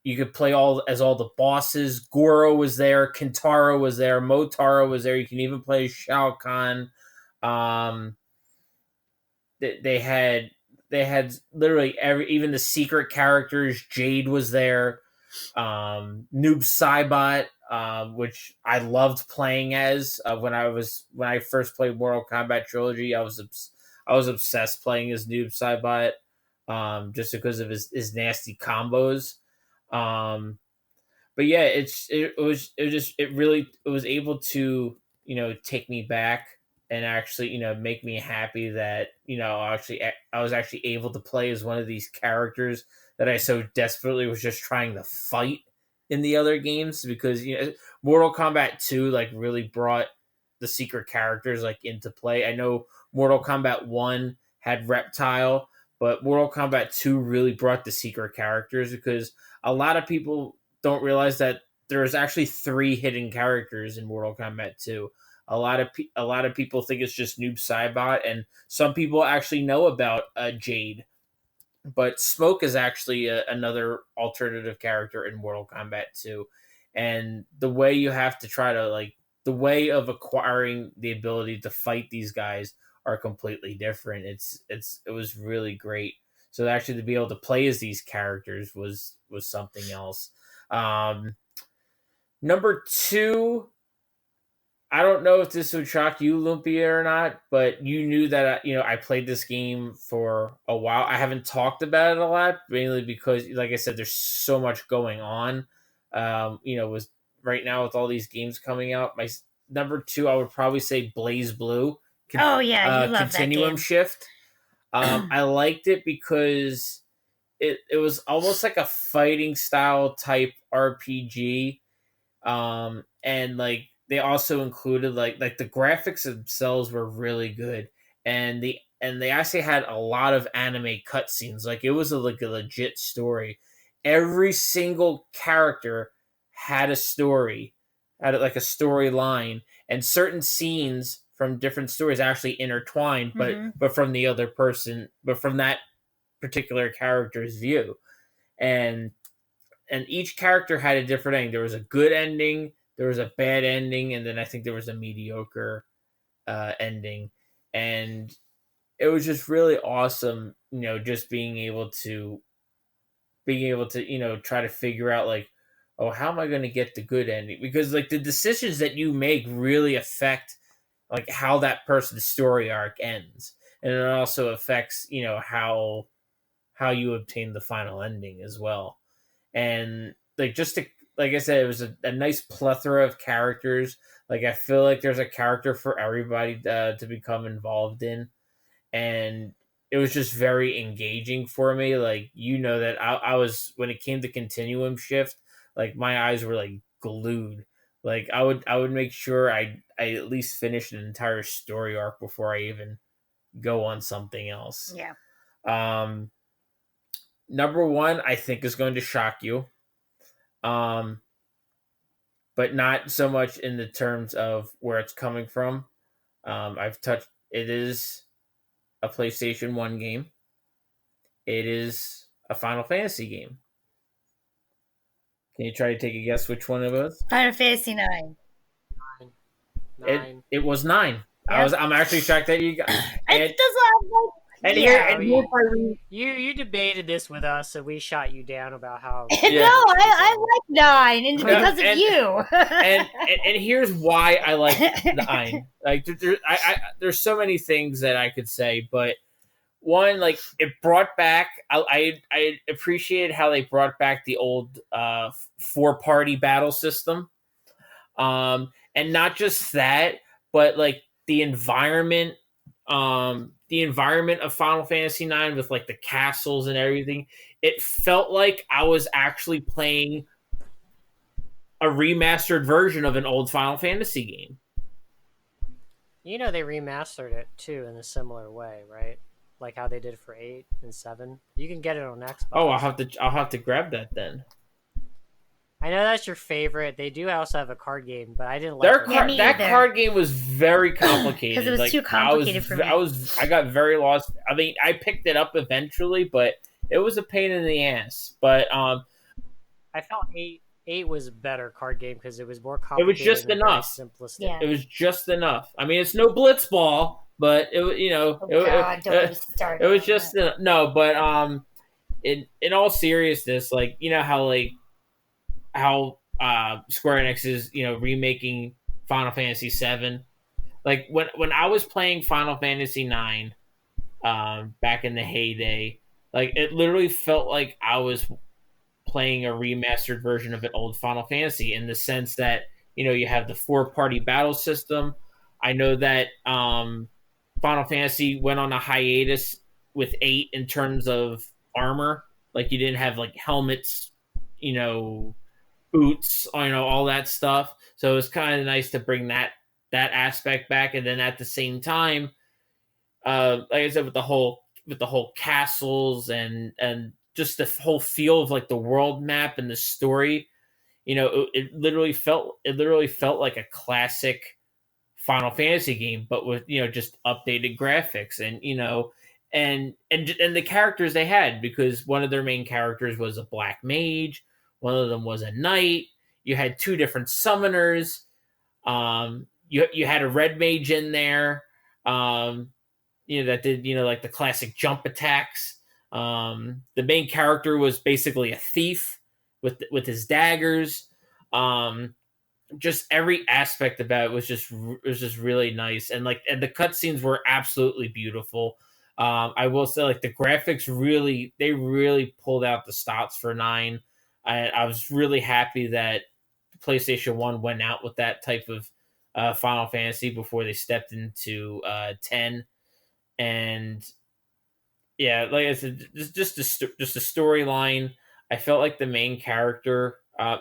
You could play all the bosses. Goro was there, Kintaro was there, Motaro was there. You can even play Shao Kahn. They had literally even the secret characters. Jade was there. Noob Saibot, which I loved playing as when I first played Mortal Kombat Trilogy. I was obsessed playing as Noob Saibot, just because of his nasty combos. But yeah, it was able to take me back and actually make me happy that I was actually able to play as one of these characters that I so desperately was just trying to fight in the other games, because Mortal Kombat 2 like really brought the secret characters like into play. I know Mortal Kombat 1 had Reptile, but Mortal Kombat 2 really brought the secret characters, because a lot of people don't realize that there's actually 3 hidden characters in Mortal Kombat 2. A lot of people think it's just Noob Saibot, and some people actually know about Jade. But Smoke is actually another alternative character in Mortal Kombat 2. And the way you have to try to the way of acquiring the ability to fight these guys are completely different. It was really great. So actually to be able to play as these characters was something else. Number 2, I don't know if this would shock you, Lumpia, or not, but you knew that I played this game for a while. I haven't talked about it a lot, mainly because, like I said, there's so much going on. With right now with all these games coming out, my number 2, I would probably say Blaze Blue. Oh yeah, you love Continuum that game. Shift. I liked it because it was almost like a fighting style type RPG, and like they also included like the graphics themselves were really good, and they actually had a lot of anime cutscenes. Like it was a legit story. Every single character had a story, had like a storyline, and certain scenes from different stories actually intertwined, but from the other person, but from that particular character's view, and each character had a different ending. There was a good ending, there was a bad ending, and then I think there was a mediocre ending. And it was just really awesome, just being able to try to figure out like, oh, how am I going to get the good ending? Because like the decisions that you make really affect like how that person's story arc ends, and it also affects how you obtain the final ending as well. And like like I said, it was a nice plethora of characters. Like I feel like there's a character for everybody to become involved in, and it was just very engaging for me. Like that I was, when it came to Continuum Shift, like my eyes were like glued. Like I would make sure I at least finish an entire story arc before I even go on something else. Yeah. Number 1, I think, is going to shock you. But not so much in the terms of where it's coming from. It is a PlayStation 1 game. It is a Final Fantasy game. Can you try to take a guess which one it was? Final Fantasy 9. 9. It was 9. Yep. I'm actually shocked that you got. It doesn't And yeah. You debated this with us, so we shot you down about how. No, I like 9, and because of you. and here's why I like 9. Like there's so many things that I could say, but one, like, it brought back. I appreciated how they brought back the old 4-party battle system, and not just that, but like the environment of Final Fantasy IX with like the castles and everything. It felt like I was actually playing a remastered version of an old Final Fantasy game. You know, they remastered it too in a similar way, right? Like how they did for 8 and 7. You can get it on Xbox. Oh, I'll have to grab that then. I know that's your favorite. They do also have a card game, but I didn't like that card game was very complicated because it was too complicated for me. I got very lost. I mean, I picked it up eventually, but it was a pain in the ass. But I felt 8 was a better card game because it was more complicated. It was just enough. Simplistic. Yeah. It was just enough. I mean, it's no Blitzball, but it was just no. But in all seriousness, like, you know how Square Enix is, remaking Final Fantasy VII. Like when I was playing Final Fantasy IX, back in the heyday, like it literally felt like I was playing a remastered version of an old Final Fantasy, in the sense that, you have the 4-party battle system. I know that Final Fantasy went on a hiatus with 8 in terms of armor. Like, you didn't have like helmets, boots, all that stuff. So it was kind of nice to bring that aspect back. And then at the same time, like I said, with the whole castles and just the whole feel of like the world map and the story, it literally felt like a classic Final Fantasy game, but with, just updated graphics and, and the characters they had, because one of their main characters was a black mage. One of them was a knight. You had 2 different summoners. You had a red mage in there, that did, like the classic jump attacks. The main character was basically a thief with his daggers. Just every aspect about it was just really nice, and the cutscenes were absolutely beautiful. I will say, like, the graphics really pulled out the stops for 9. I was really happy that PlayStation 1 went out with that type of Final Fantasy before they stepped into 10. And yeah, like I said, just a storyline. I felt like the main character,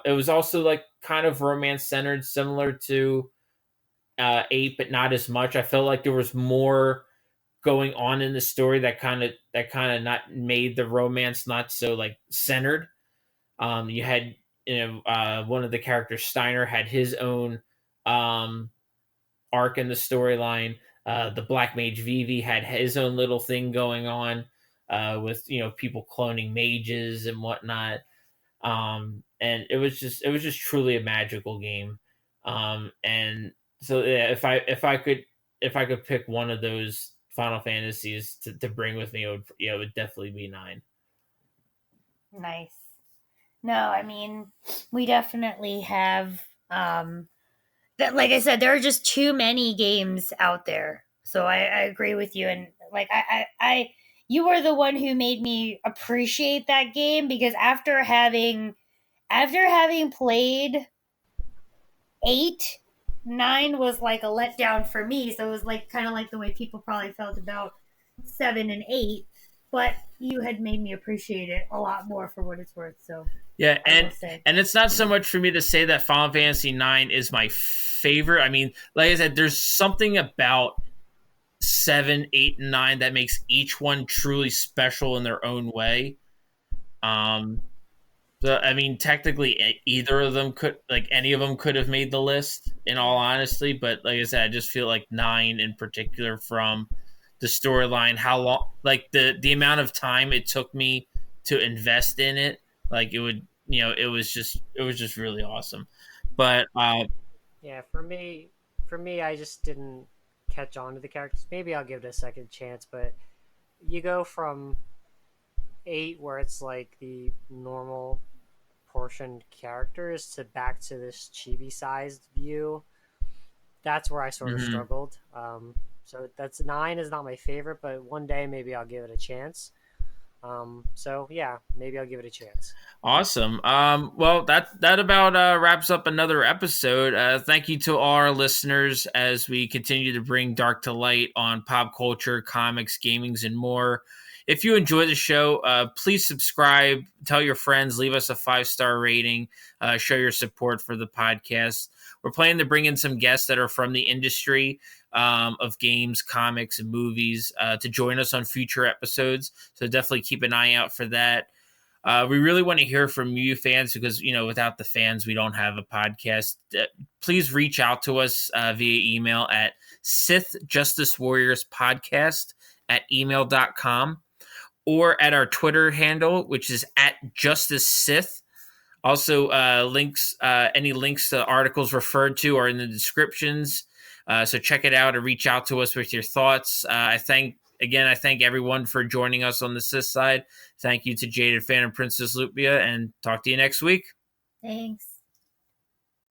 it was also like kind of romance centered, similar to 8, but not as much. I felt like there was more going on in the story that kind of not made the romance not so like centered. You had, one of the characters, Steiner, had his own arc in the storyline. The Black Mage Vivi had his own little thing going on, with, people cloning mages and whatnot. And it was just truly a magical game. And so, yeah, if I could pick one of those Final Fantasies to bring with me, it would definitely be 9. Nice. No, I mean, we definitely have that. Like I said, there are just too many games out there. So I agree with you, and like I you were the one who made me appreciate that game, because after having played 8, 9 was like a letdown for me. So it was like kind of like the way people probably felt about 7 and 8, but you had made me appreciate it a lot more for what it's worth. So yeah, and it's not so much for me to say that Final Fantasy IX is my favorite. I mean, like I said, there's something about 7, 8, and 9 that makes each one truly special in their own way. So, I mean, technically, either of them any of them could have made the list, in all honesty. But like I said, I just feel like 9 in particular, from the storyline, how long, like the amount of time it took me to invest in it. Like, it would, it was just really awesome. But Yeah, for me, I just didn't catch on to the characters. Maybe I'll give it a second chance, but you go from 8, where it's like the normal portioned characters, to back to this chibi sized view. That's where I sort of mhm. struggled. So that's 9 is not my favorite, but one day maybe I'll give it a chance. So yeah, maybe I'll give it a chance. Awesome. Well, that about wraps up another episode. Thank you to all our listeners as we continue to bring dark to light on pop culture, comics, gamings, and more. If you enjoy the show, please subscribe, tell your friends, leave us a 5-star rating, show your support for the podcast. We're planning to bring in some guests that are from the industry of games, comics, and movies to join us on future episodes. So definitely keep an eye out for that. We really want to hear from you fans because, without the fans, we don't have a podcast. Please reach out to us via email at Sith Justice Warriors Podcast at email.com or at our Twitter handle, which is at Justice Sith. Also, any links to articles referred to are in the descriptions. So check it out and reach out to us with your thoughts. I thank everyone for joining us on the Sith side. Thank you to Jaded Fan and Princess Lupia, and talk to you next week. Thanks.